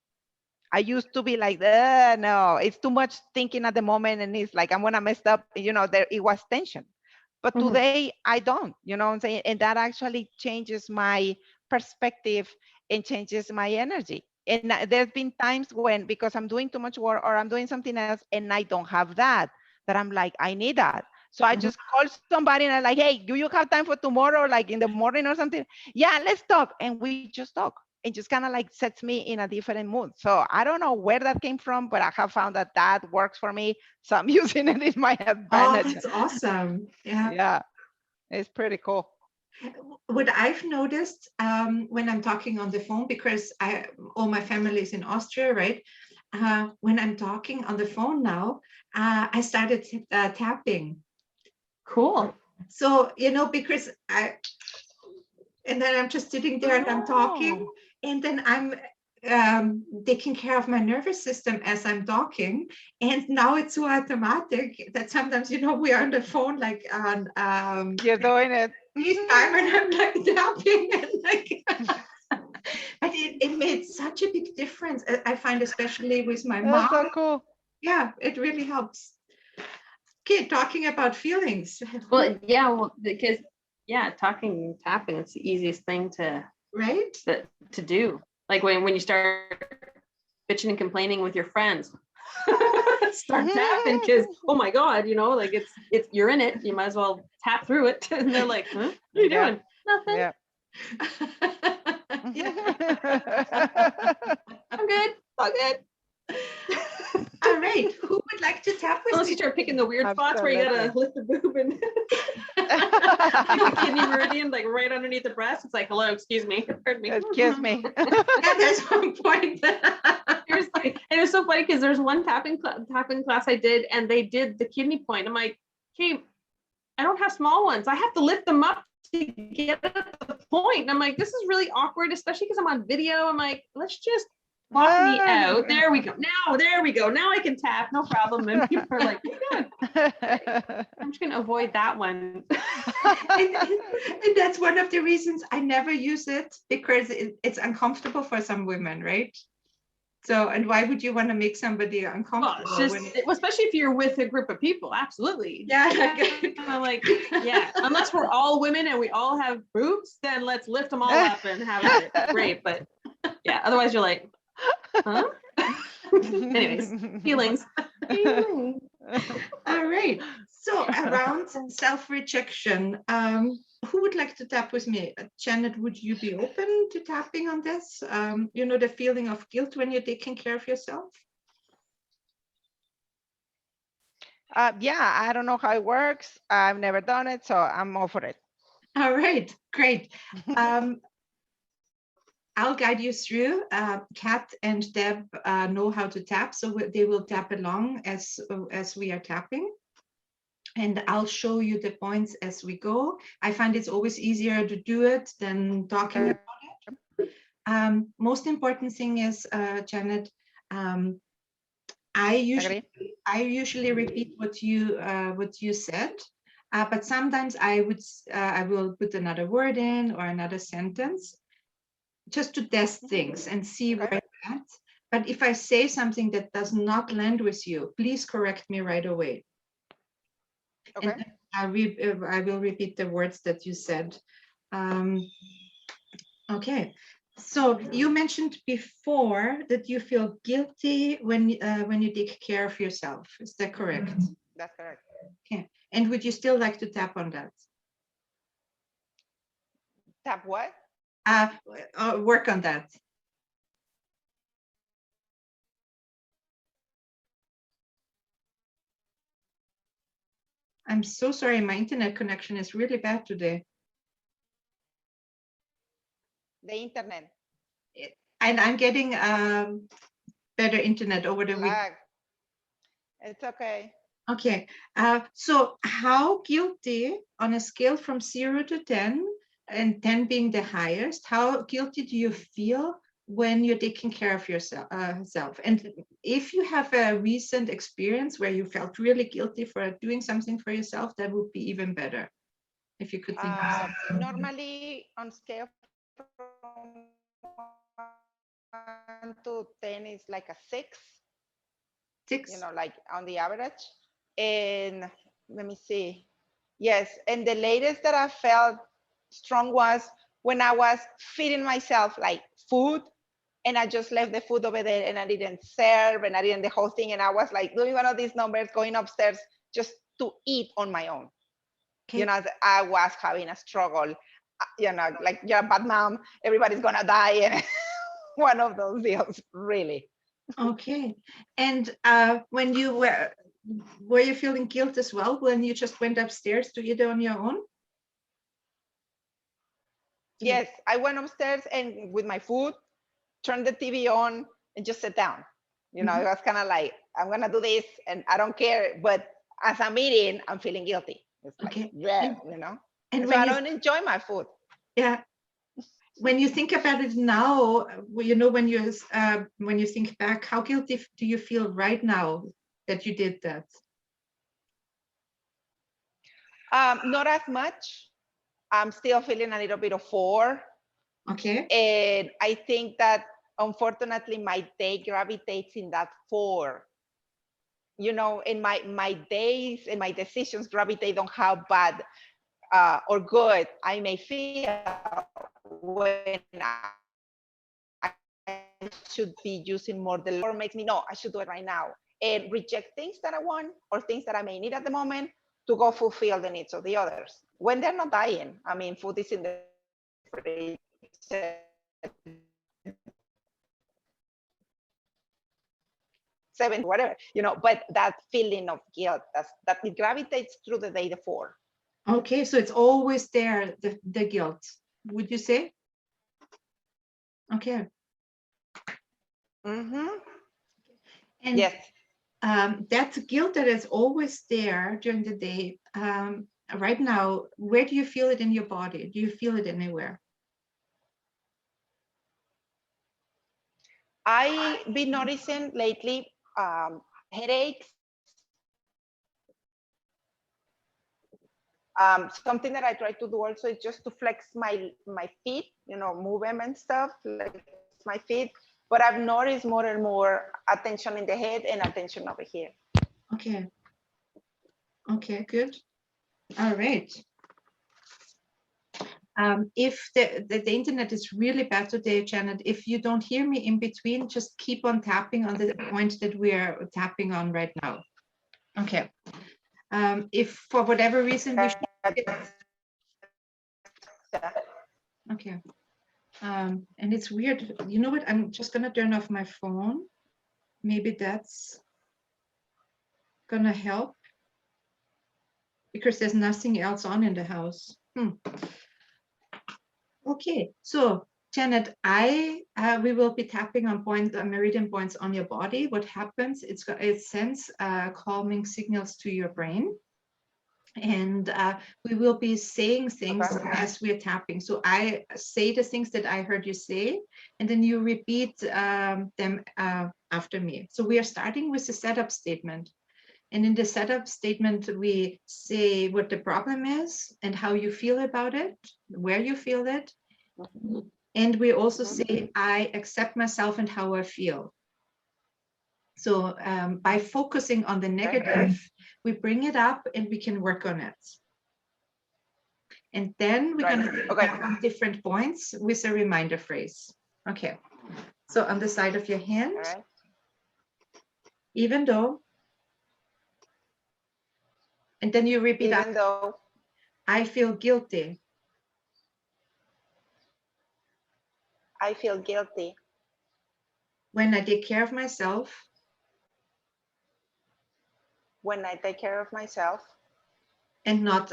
I used to be like, no, it's too much thinking at the moment. And it's like, I'm going to mess up. You know, there it was tension. But today I don't, you know what I'm saying? And that actually changes my perspective and changes my energy. And there's been times when, because I'm doing too much work or I'm doing something else and I don't have that, that I'm like, I need that. So I just call somebody and I'm like, hey, do you have time for tomorrow? Like in the morning or something? Yeah, let's talk. And we just talk. It just kind of like sets me in a different mood. So I don't know where that came from, but I have found that that works for me. So I'm using it in my Oh, advantage. that's awesome. Yeah. Yeah, it's pretty cool. What I've noticed when I'm talking on the phone, because all my family is in Austria, right? When I'm talking on the phone now, I started tapping. Cool. So, you know, because and then I'm just sitting there and I'm talking, and then I'm taking care of my nervous system as I'm talking. And now it's so automatic that sometimes, you know, we are on the phone, like on You're doing it. FaceTime, and I'm like tapping and like, but it made such a big difference. I find, especially with my mom. That's so cool. Yeah, it really helps. Okay, talking about feelings. Well, yeah, well, because talking, tapping, it's the easiest thing to Right? to do. Like when you start bitching and complaining with your friends, start tapping, because oh my god, you know, like it's you're in it, you might as well tap through it. And they're like, huh? What are you doing? Nothing. Yeah. I'm good. All good. All right. Who would like to tap with Unless me? you start picking the weird spots where you gotta Absolutely. lift the boob and the kidney meridian, like right underneath the breast. It's like, hello, excuse me, pardon me. Excuse me. Yeah, there's one point. Seriously. And it was so funny because there's one tapping class I did, and they did the kidney point. I'm like, okay, I don't have small ones. I have to lift them up to get at the point. And I'm like, this is really awkward, especially because I'm on video. I'm like, let's just walk me out. There we go. Now, there we go. Now I can tap, no problem. And people are like, what are you doing? I'm just gonna avoid that one. And that's one of the reasons I never use it, because it's uncomfortable for some women, right? So, and why would you want to make somebody Well, uncomfortable? it's just, especially if you're with a group of people, absolutely. Yeah. I'm like, yeah, unless we're all women and we all have boobs, then let's lift them all up and have it. Great. But yeah, otherwise you're like, huh? Anyways, feelings. All right. So around self-rejection, who would like to tap with me? Janet, would you be open to tapping on this? You know, the feeling of guilt when you're taking care of yourself? Yeah, I don't know how it works. I've never done it, so I'm all for it. All right, great. I'll guide you through. Kat and Deb know how to tap, so they will tap along as we are tapping. And I'll show you the points as we go. I find it's always easier to do it than talking about it. Most important thing is, Janet, I usually repeat what you said, but sometimes I will put another word in or another sentence, just to test things and see where it's at. But if I say something that does not land with you, please correct me right away. Okay. And I will repeat the words that you said. Okay. So you mentioned before that you feel guilty when you take care of yourself. Is that correct? That's correct. Okay. And would you still like to tap on that? Tap what? Work on that. I'm so sorry, my internet connection is really bad today. The internet. And I'm getting better internet over the week. It's okay. Okay. So how guilty on a scale from 0 to 10, and 10 being the highest, how guilty do you feel when you're taking care of yourself? And if you have a recent experience where you felt really guilty for doing something for yourself, that would be even better. If you could think of something. Normally on scale from 1 to 10 is like a 6, 6. you know, like on the average. And let me see. Yes, and the latest that I felt strong was when I was feeding myself like food, and I just left the food over there and I didn't serve and I didn't the whole thing, and I was like doing one of these numbers, going upstairs just to eat on my own. Okay. You know, I was having a struggle, you know, like you're a bad mom, everybody's gonna die, and one of those deals, really. Okay. And when you were you feeling guilt as well when you just went upstairs to eat on your own? Yes, I went upstairs and with my food, turned the TV on and just sit down. You know, it was kind of like, I'm going to do this and I don't care. But as I'm eating, I'm feeling guilty. It's like, Okay. yeah, you know, And so when I you, don't enjoy my food. yeah, when you think about it now, you know, when you think back, how guilty do you feel right now that you did that? Not as much. I'm still feeling a little bit of 4. Okay. And I think that unfortunately my day gravitates in that 4. You know, and my days and my decisions gravitate on how bad or good I may feel when I should be using more the Lord makes me know I should do it right now and reject things that I want or things that I may need at the moment to go fulfill the needs of the others when they're not dying. I mean, food is in the fridge, 7, whatever, you know, but that feeling of guilt, that it gravitates through the day, the 4. Okay, so it's always there, the guilt, would you say? Okay. Mm-hmm. And Yes. that guilt that is always there during the day, right now, where do you feel it in your body? Do you feel it anywhere? I've been noticing lately headaches. Something that I try to do also is just to flex my feet, you know, move them and stuff, like my feet. But I've noticed more and more attention in the head and attention over here. Okay. Okay, good. All right. If the internet is really bad today, Janet, if you don't hear me in between, just keep on tapping on the point that we are tapping on right now. Okay. If for whatever reason we should... Okay. And it's weird. You know what? I'm just gonna turn off my phone. Maybe that's gonna help because there's nothing else on in the house. Okay, so Janet, we will be tapping on meridian points on your body. What happens? It sends calming signals to your brain, and we will be saying things as we're tapping. So I say the things that I heard you say, and then you repeat them after me. So we are starting with the setup statement. And in the setup statement, we say what the problem is and how you feel about it, where you feel it. And we also say, I accept myself and how I feel. So by focusing on the negative, we bring it up and we can work on it. And then we're going to tap on different points with a reminder phrase. Okay. So on the side of your hand, even though, and then you repeat even though I feel guilty. I feel guilty When I take care of myself. When I take care of myself. And not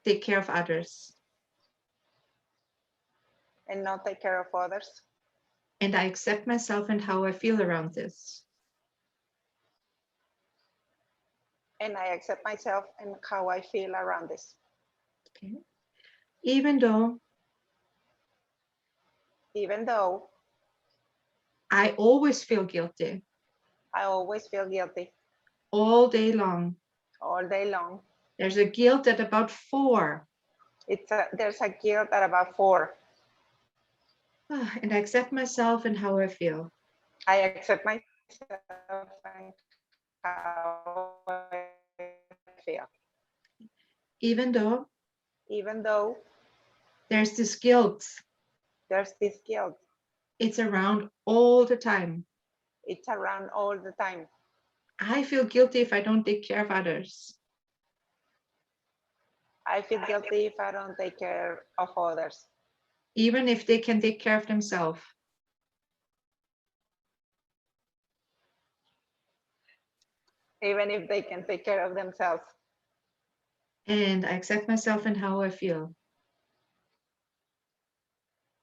take care of others. And not take care of others. And I accept myself and how I feel around this. And I accept myself and how I feel around this. Okay. Even though I always feel guilty I always feel guilty all day long. all day long. There's a guilt at about 4. There's a guilt at about 4. And I accept myself and how I feel. I accept myself and how I feel. Even though there's this guilt. There's this guilt. It's around all the time. It's around all the time. I feel guilty if I don't take care of others. I feel guilty if I don't take care of others. Even if they can take care of themselves. Even if they can take care of themselves. And I accept myself and how I feel.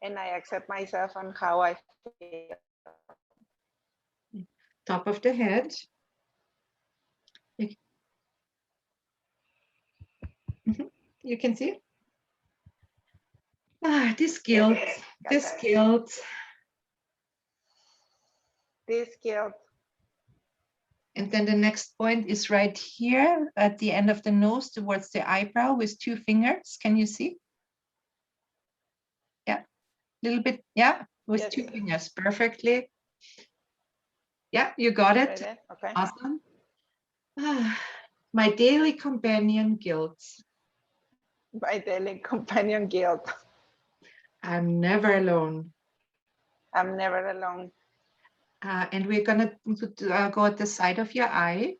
And I accept myself and how I feel. Top of the head. You can see. This guilt, this guilt. This guilt. And then the next point is right here at the end of the nose towards the eyebrow with 2 fingers. Can you see? Yeah, a little bit. Yeah, with Yes. 2 fingers perfectly. Yeah, you got it. Right. Okay. Awesome. My daily companion guilt. My daily companion guilt. I'm never alone. I'm never alone. And we're gonna go at the side of your eye.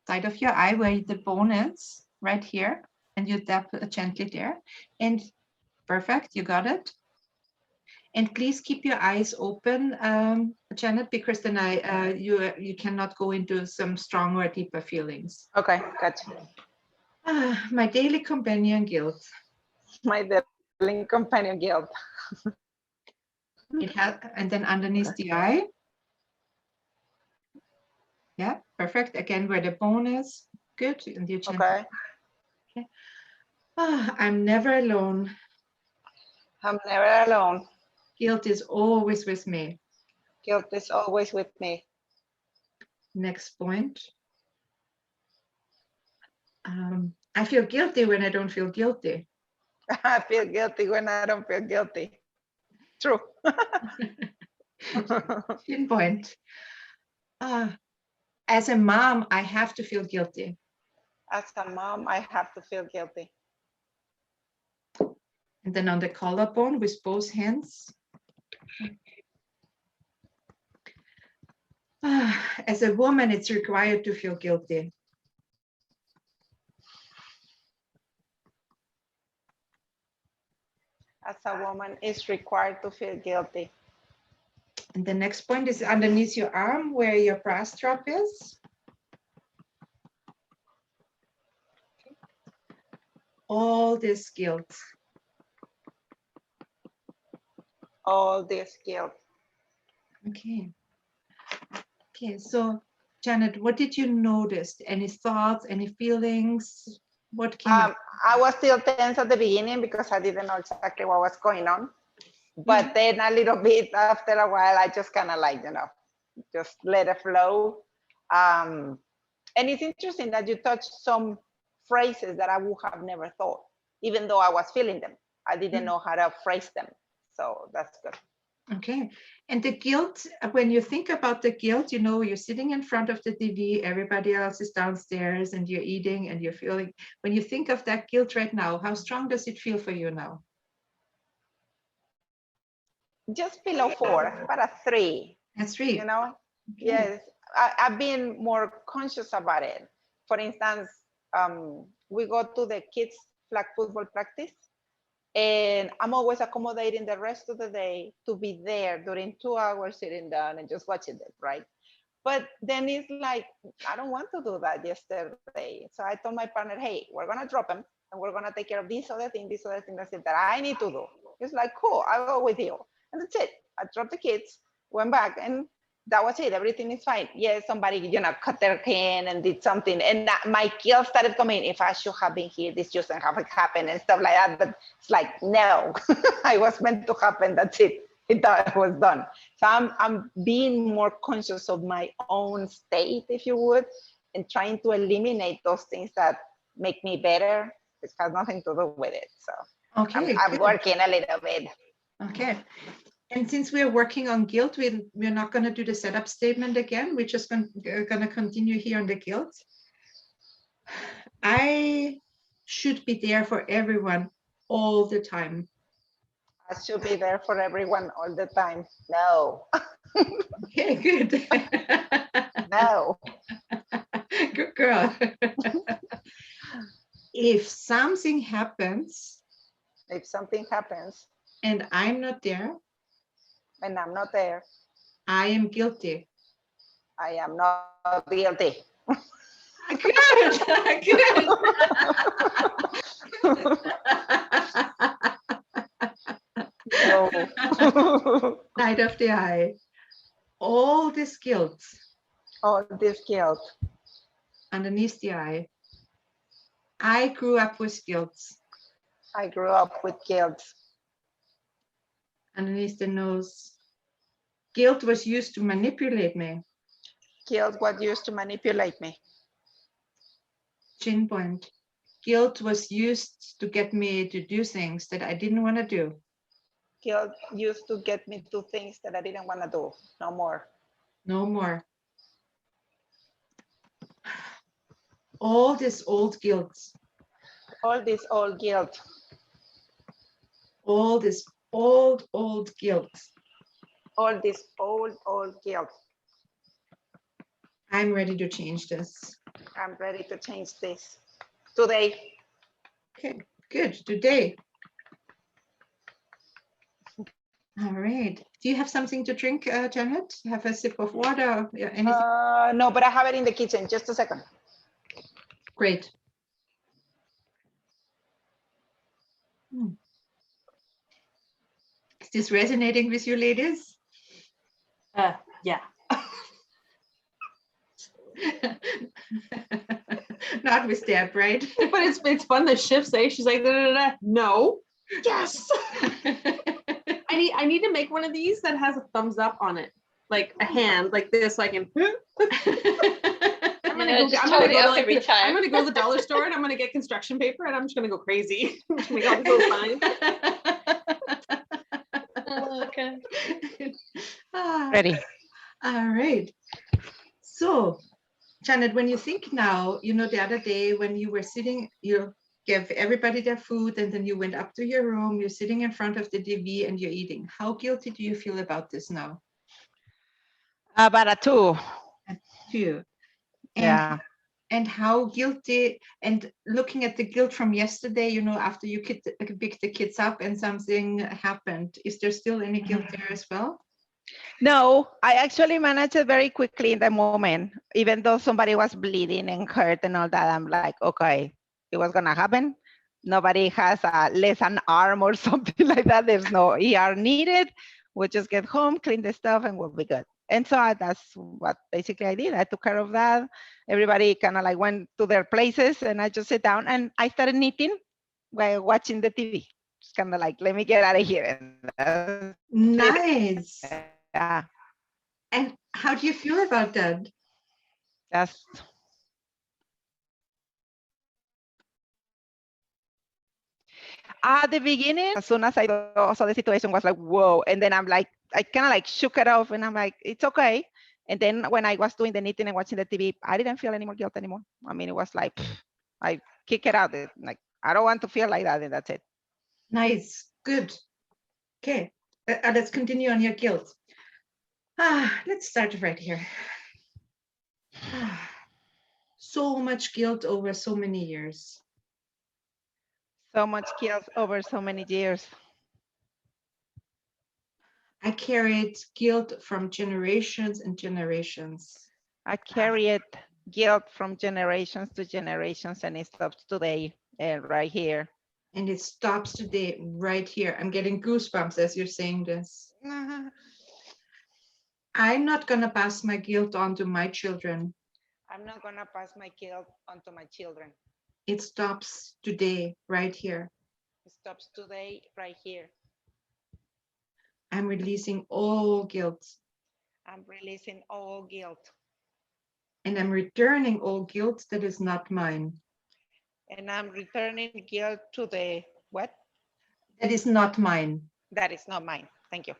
Side of your eye where the bone is, right here. And you tap gently there. And perfect, you got it. And please keep your eyes open, Janet, because then you cannot go into some stronger, deeper feelings. Okay, gotcha. My daily companion guilt. My daily companion guilt. It has, and then underneath the eye. Yeah, perfect. Again, where the bone is. Good. And you gently. Okay. I'm never alone. I'm never alone. Guilt is always with me. Guilt is always with me. Next point. I feel guilty when I don't feel guilty. I feel guilty when I don't feel guilty. True. Pinpoint. As a mom, I have to feel guilty. As a mom, I have to feel guilty. And then on the collarbone with both hands. As a woman, it's required to feel guilty. As a woman, it's required to feel guilty. And the next point is underneath your arm where your bra strap is. All this guilt. All this guilt. Okay. Okay, so Janet, what did you notice? Any thoughts, any feelings? What came up? I was still tense at the beginning because I didn't know exactly what was going on. But then a little bit after a while, I just kind of like, just let it flow. And it's interesting that you touched some phrases that I would have never thought, even though I was feeling them. I didn't know how to phrase them. So that's good. Okay. And the guilt, when you think about the guilt, you're sitting in front of the TV, everybody else is downstairs and you're eating and you're feeling, when you think of that guilt right now, how strong does it feel for you now? Just below 4, but a 3. A 3. Okay. Yes, I've been more conscious about it. For instance, we go to the kids' flag football practice, and I'm always accommodating the rest of the day to be there during 2 hours sitting down and just watching it, right? But then it's like, I don't want to do that yesterday. So I told my partner, hey, we're going to drop him and we're going to take care of this other thing that I need to do. It's like, cool, I'll go with you. And that's it. I dropped the kids, went back, and that was it. Everything is fine. Yes, somebody, cut their can and did something. And my guilt started coming. If I should have been here, this just haven't happened and stuff like that. But it's like, no, I was meant to happen. That's it. It was done. So I'm being more conscious of my own state, if you would, and trying to eliminate those things that make me better. It has nothing to do with it. So Okay, I'm good. working a little bit. Okay. And since we're working on guilt, we're not going to do the setup statement again. We're just going to continue here on the guilt. I should be there for everyone all the time. I should be there for everyone all the time. No. Okay, good. No. Good girl. If something happens If something happens and I'm not there, and I'm not there, I am guilty. I am not guilty. Good, good. No. Side of the eye. All this guilt All this guilt. underneath the eye. I grew up with guilt I grew up with guilt. underneath the nose. Guilt was used to manipulate me. Guilt was used to manipulate me. Chin point. Guilt was used to get me to do things that I didn't want to do. Guilt used to get me to things that I didn't want to do. No more. No more. All this old guilt. All this old guilt. All this old guilt. All this old guilt. I'm ready to change this. I'm ready to change this today. Okay, good. Today. All right. Do you have something to drink, Janet? Have a sip of water? Or anything? No, but I have it in the kitchen. Just a second. Great. Is this resonating with you, ladies? Yeah. Not with Deb, right? But it's fun. The shifts, eh? She's like, da, da, da. No. Yes. I need to make one of these that has a thumbs up on it, like a hand, like this, so I can. I'm gonna go to the dollar store and I'm gonna get construction paper and I'm just gonna go crazy. Make all these little signs. Oh, okay. Ready. All right. So, Janet, when you think now, the other day when you were sitting, you gave everybody their food and then you went up to your room, you're sitting in front of the TV and you're eating. How guilty do you feel about this now? About a 2. A 2. Yeah. And how guilty, and looking at the guilt from yesterday, after you picked the kids up and something happened, is there still any guilt there as well? No, I actually managed it very quickly in the moment. Even though somebody was bleeding and hurt and all that, I'm like, okay, it was gonna happen. Nobody has less an arm or something like that. There's no ER needed. We'll just get home, clean the stuff, and we'll be good. And so that's what basically I did. I took care of that. Everybody kind of like went to their places and I just sat down and I started knitting while watching the TV. Just kind of like, let me get out of here. Nice. Yeah. And how do you feel about that? Just at the beginning, as soon as I saw the situation, was like, whoa. And then I'm like, I kind of like shook it off and I'm like, it's okay. And then when I was doing the knitting and watching the TV, I didn't feel any more guilt anymore. I mean, it was like, I kick it out. Like, I don't want to feel like that. And that's it. Nice. Good. Okay. Let's continue on your guilt. Let's start right here. So much guilt over so many years. So much guilt over so many years. I carried guilt from generations and generations. I carried guilt from generations to generations and it stops today right here. And it stops today, right here. I'm getting goosebumps as you're saying this. I'm not gonna pass my guilt on to my children. I'm not gonna pass my guilt onto my children. It stops today, right here. It stops today, right here. I'm releasing all guilt. I'm releasing all guilt. And I'm returning all guilt that is not mine. And I'm returning guilt to the what? That is not mine. That is not mine. Thank you.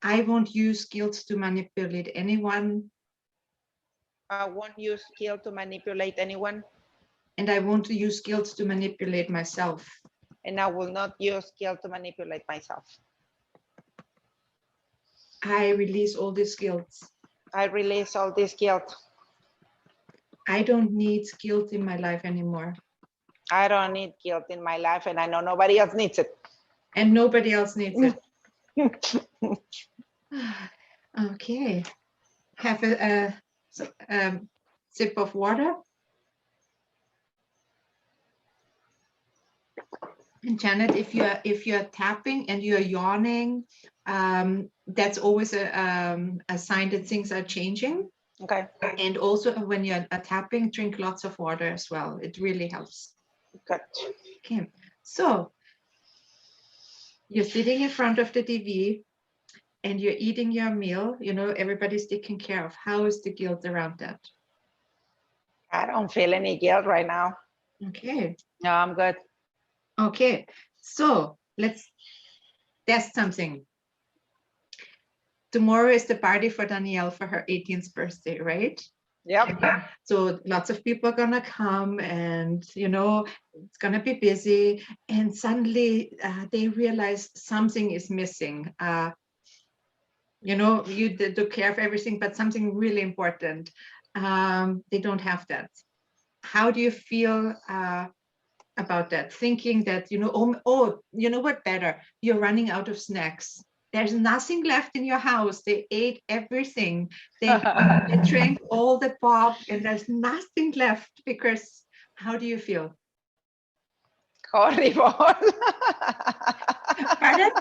I won't use guilt to manipulate anyone. I won't use guilt to manipulate anyone. And I won't use guilt to manipulate myself. And I will not use guilt to manipulate myself. I release all this guilt. I release all this guilt. I don't need guilt in my life anymore. I don't need guilt in my life, and I know nobody else needs it. And nobody else needs it. Okay. Have a sip of water. And Janet, if you're tapping and you're yawning, that's always a sign that things are changing. Okay. And also when you're tapping, drink lots of water as well. It really helps. Good. Okay. So you're sitting in front of the TV and you're eating your meal. You know, everybody's taken care of. How is the guilt around that? I don't feel any guilt right now. Okay. No, I'm good. Okay. So let's test something. Tomorrow is the party for Danielle for her 18th birthday, right? Yep. So lots of people are gonna come, and you know it's gonna be busy. And suddenly they realize something is missing. You know, you took care of everything, but something really important. They don't have that. How do you feel about that? Thinking that, you know, oh, you know what, better? You're running out of snacks. There's nothing left in your house. They ate everything. They drank all the pop, and there's nothing left. Because how do you feel? Horrible. Pardon?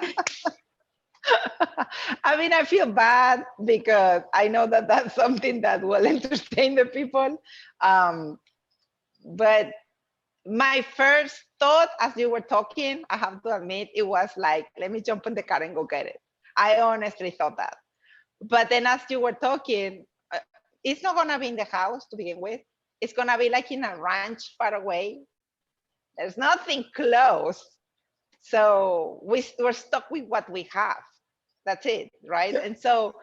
I mean, I feel bad because I know that that's something that will entertain the people. But my first thought as you were talking, I have to admit, it was like, let me jump in the car and go get it. I honestly thought that. But then as you were talking, it's not going to be in the house to begin with. It's going to be like in a ranch far away. There's nothing close. So we're stuck with what we have. That's it, right? And so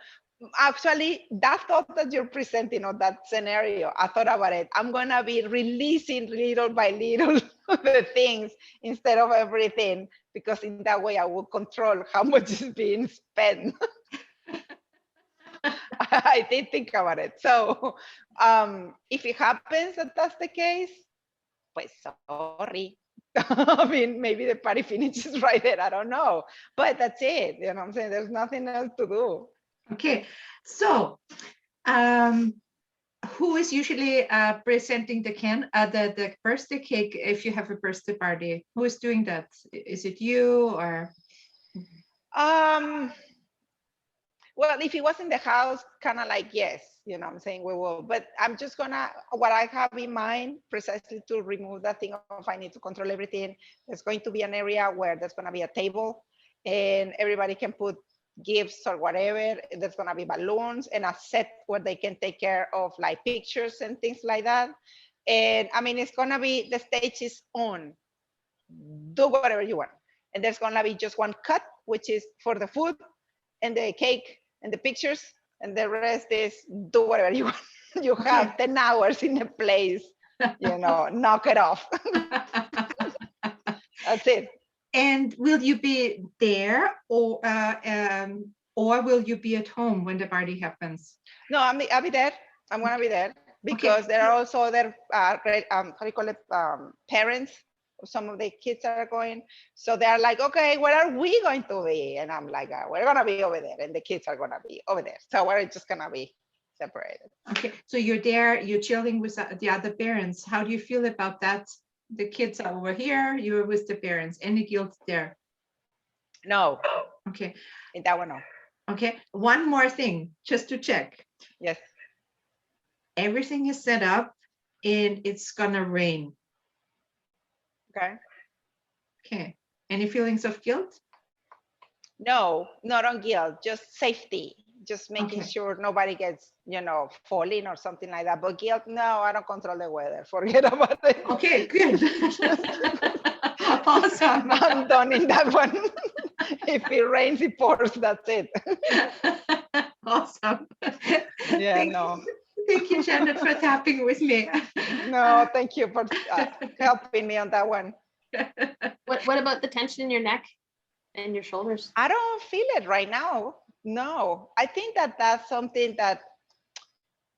actually that thought that you're presenting, or that scenario, I thought about it. I'm going to be releasing little by little the things instead of everything, because in that way I will control how much is being spent. I did think about it. So if it happens that that's the case, pues sorry. I mean, maybe the party finishes right there. I don't know. But that's it. You know what I'm saying? There's nothing else to do. Okay. So who is usually presenting the birthday cake if you have a birthday party? Who is doing that? Is it you or? Well, if it was in the house, kind of like, yes, you know what I'm saying, we will. But I'm just gonna, what I have in mind, precisely to remove that thing of I need to control everything, there's going to be an area where there's gonna be a table and everybody can put gifts or whatever. There's gonna be balloons and a set where they can take care of like pictures and things like that. And I mean, it's gonna be, the stage is on, do whatever you want. And there's gonna be just one cut, which is for the food and the cake and the pictures, and the rest is do whatever you want. You have 10 hours in a place, you know, knock it off. That's it. And will you be there, or will you be at home when the party happens? No, I'll be there. I'm gonna be there because there are also other how do you call it, parents. Some of the kids are going, so they're like, okay, where are we going to be? And I'm like, we're gonna be over there, and the kids are gonna be over there. So we're just gonna be separated. Okay, so you're there, you're chilling with the other parents. How do you feel about that? The kids are over here, you're with the parents. Any guilt there? No, Okay, in that one, no. okay. One more thing, just to check. Yes. Everything is set up and it's gonna rain. Okay. Okay. Any feelings of guilt? No, not on guilt, just safety. Just making Okay. sure nobody gets, falling or something like that. But guilt, no, I don't control the weather. Forget about it. Okay, good. Awesome. I'm done in that one. If it rains, it pours. That's it. Awesome. Yeah, Thank no. Thank you, Janet, for tapping with me. No, thank you for helping me on that one. What about the tension in your neck and your shoulders? I don't feel it right now. No, I think that that's something that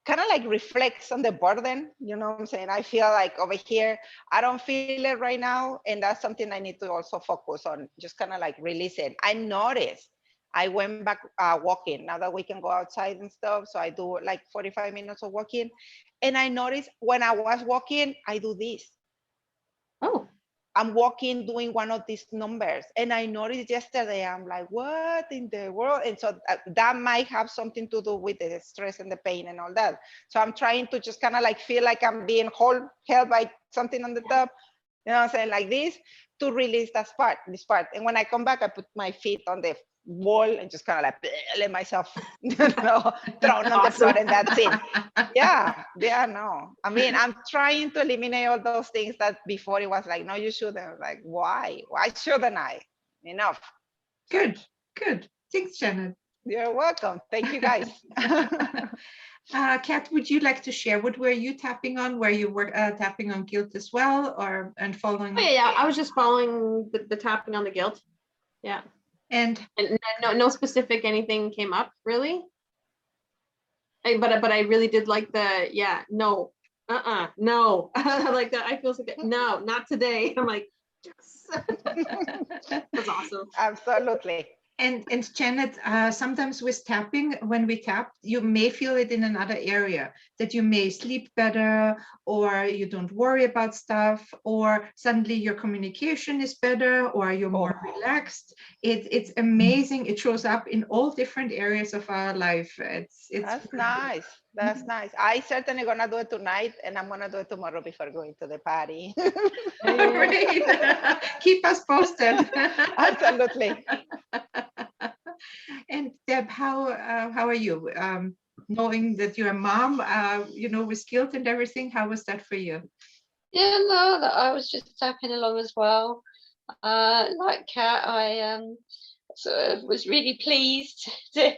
kind of like reflects on the burden. You know what I'm saying? I feel like over here, I don't feel it right now. And that's something I need to also focus on, just kind of like release it. I noticed I went back walking now that we can go outside and stuff. So I do like 45 minutes of walking. And I noticed when I was walking, I do this. Oh, I'm walking doing one of these numbers, and I noticed yesterday, I'm like, what in the world? And so that might have something to do with the stress and the pain and all that. So I'm trying to just kind of like feel like I'm being held by something on the top, you know what I'm saying, like this, to release this part. And when I come back, I put my feet on the wall and just kind of like let myself thrown on the floor, and that's it. Yeah, no. I mean, I'm trying to eliminate all those things that before it was like, no, you shouldn't. Like, why shouldn't I? Enough. Good. Thanks, Janet. You're welcome. Thank you, guys. Kat, would you like to share what were you tapping on? Were you tapping on guilt as well, and following? Oh, yeah, I was just following the tapping on the guilt. Yeah. And no specific anything came up really. But I really did like the no, no. Like that. I feel like no, not today. I'm like, yes. That's awesome. Absolutely. And Janet, sometimes with tapping, when we tap, you may feel it in another area, that you may sleep better, or you don't worry about stuff, or suddenly your communication is better, or you're more relaxed. It's amazing. It shows up in all different areas of our life. It's That's nice. That's nice. I certainly gonna do it tonight, and I'm gonna do it tomorrow before going to the party. Great. Keep us posted. Absolutely. And Deb, how are you? Knowing that you're a mom, with guilt and everything, how was that for you? Yeah, no, that I was just tapping along as well. Like Kat, I sort of was really pleased to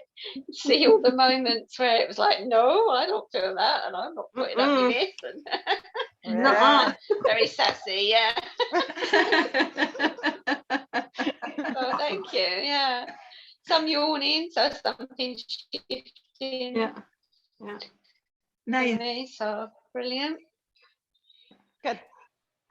see all the moments where it was like, no, I don't feel that, and I'm not putting up with this, and very sassy, yeah. So thank you, yeah. Some yawning, so something shifting. Yeah. Nice. For me, so brilliant. Good.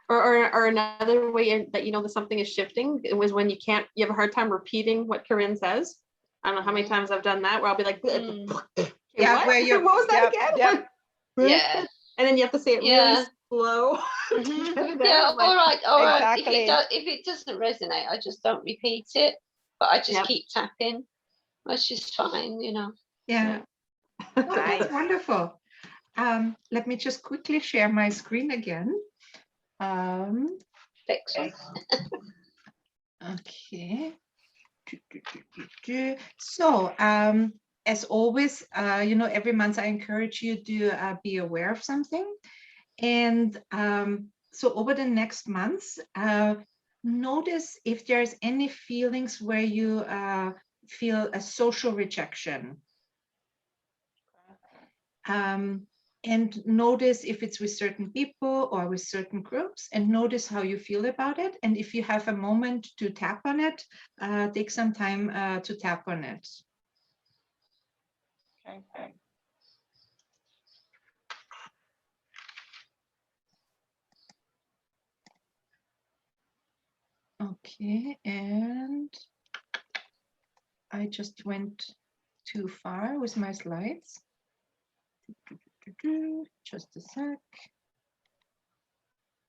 Or another way that you know that something is shifting, it was when you have a hard time repeating what Corinne says. I don't know how many times I've done that where I'll be like, Yeah, where you're, what was that again? Yep. Yeah. And then you have to say it really slow. Yeah, all right. Exactly. If it doesn't resonate, I just don't repeat it, but I just keep tapping. That's just fine, Yeah. Oh, that's wonderful. Let me just quickly share my screen again. Excellent. Okay. So, as always, every month I encourage you to be aware of something. And so over the next months, notice if there's any feelings where you feel a social rejection. And notice if it's with certain people or with certain groups, and notice how you feel about it. And if you have a moment to tap on it, take some time to tap on it. Okay. Okay, and I just went too far with my slides. Just a sec.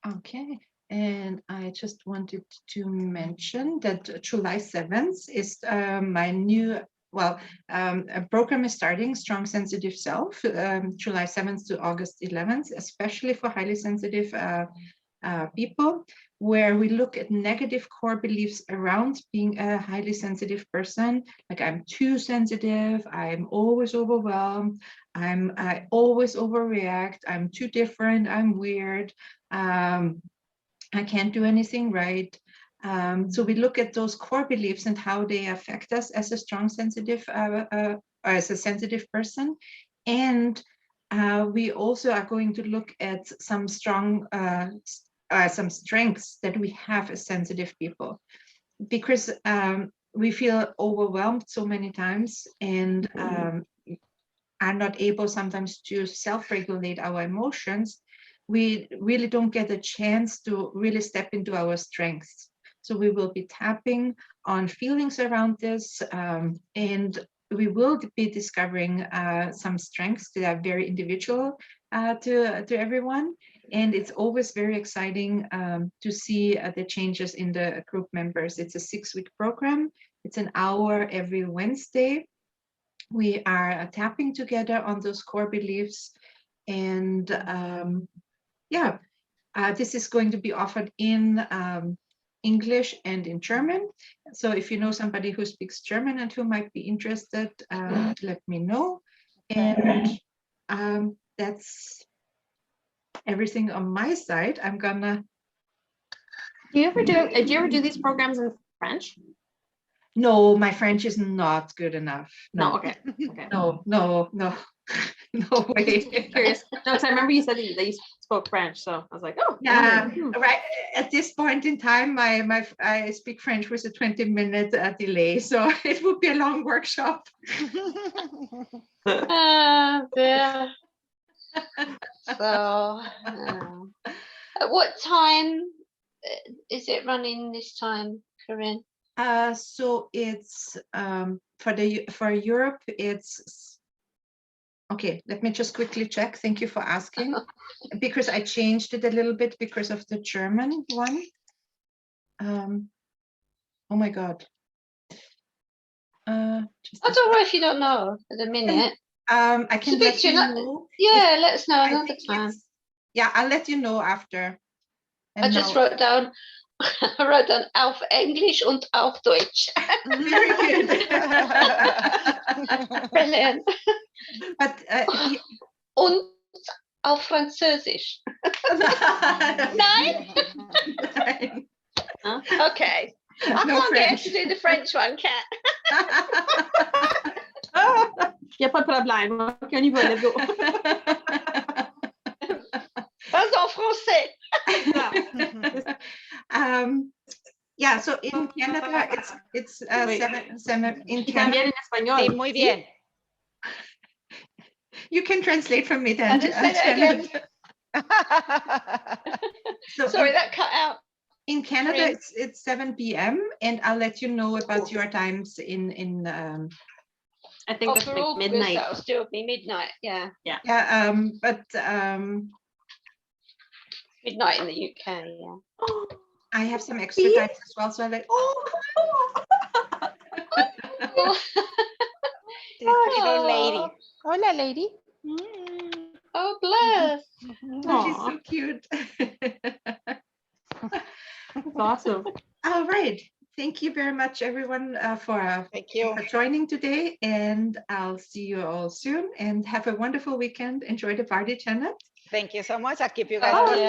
Okay, and I just wanted to mention that July 7th is my new, a program is starting, Strong Sensitive Self, July 7th to August 11th, especially for highly sensitive people, where we look at negative core beliefs around being a highly sensitive person, like I'm too sensitive, I'm always overwhelmed, I always overreact, I'm too different, I'm weird, I can't do anything right. So we look at those core beliefs and how they affect us as a strong sensitive or as a sensitive person. And we also are going to look at some strong some strengths that we have as sensitive people, because we feel overwhelmed so many times and are not able sometimes to self-regulate our emotions. We really don't get a chance to really step into our strengths. So we will be tapping on feelings around this, and we will be discovering some strengths that are very individual to everyone. And it's always very exciting to see the changes in the group members. It's a 6-week program. It's an hour every Wednesday. We are tapping together on those core beliefs. And this is going to be offered in English and in German. So if you know somebody who speaks German and who might be interested, let me know. And that's everything on my side. I'm gonna. Do you ever do these programs in French? No, my French is not good enough. No, okay. No, no way. Curious. No, because I remember you said that you spoke French, so I was like, oh. Yeah, right. At this point in time, I speak French with a 20-minute delay, so it would be a long workshop. Yeah. So, at what time is it running this time, Corinne? So it's for Europe, it's okay. Let me just quickly check. Thank you for asking, because I changed it a little bit because of the German one. Oh my God. That's all right if you don't know at the minute. I can let you know. Yeah, let us know another time. Yeah, I'll let you know after. And I just wrote down auf Englisch und auf Deutsch. Very good. Brilliant. But und auf Französisch. Nein? Nein. Okay. I can't get to do the French one, Kat. Il n'y a pas de problème. OK, on y va, let's go. Pas en français. Yeah, so in Canada, it's 7 in Canada. También en español. Sí, muy bien. You can translate for me then. Sorry, that cut out. In Canada, it's 7 p.m. and I'll let you know about your times in I think that's like midnight. That'll still be midnight. Yeah. But midnight in the UK. Yeah. I have some extra times as well, so I'm like, Little lady. Hola, lady. Oh, bless. Oh, she's so cute. That's awesome. All right. Thank you very much, everyone, for joining today. And I'll see you all soon. And have a wonderful weekend. Enjoy the party, Janet. Thank you so much. I'll keep you guys.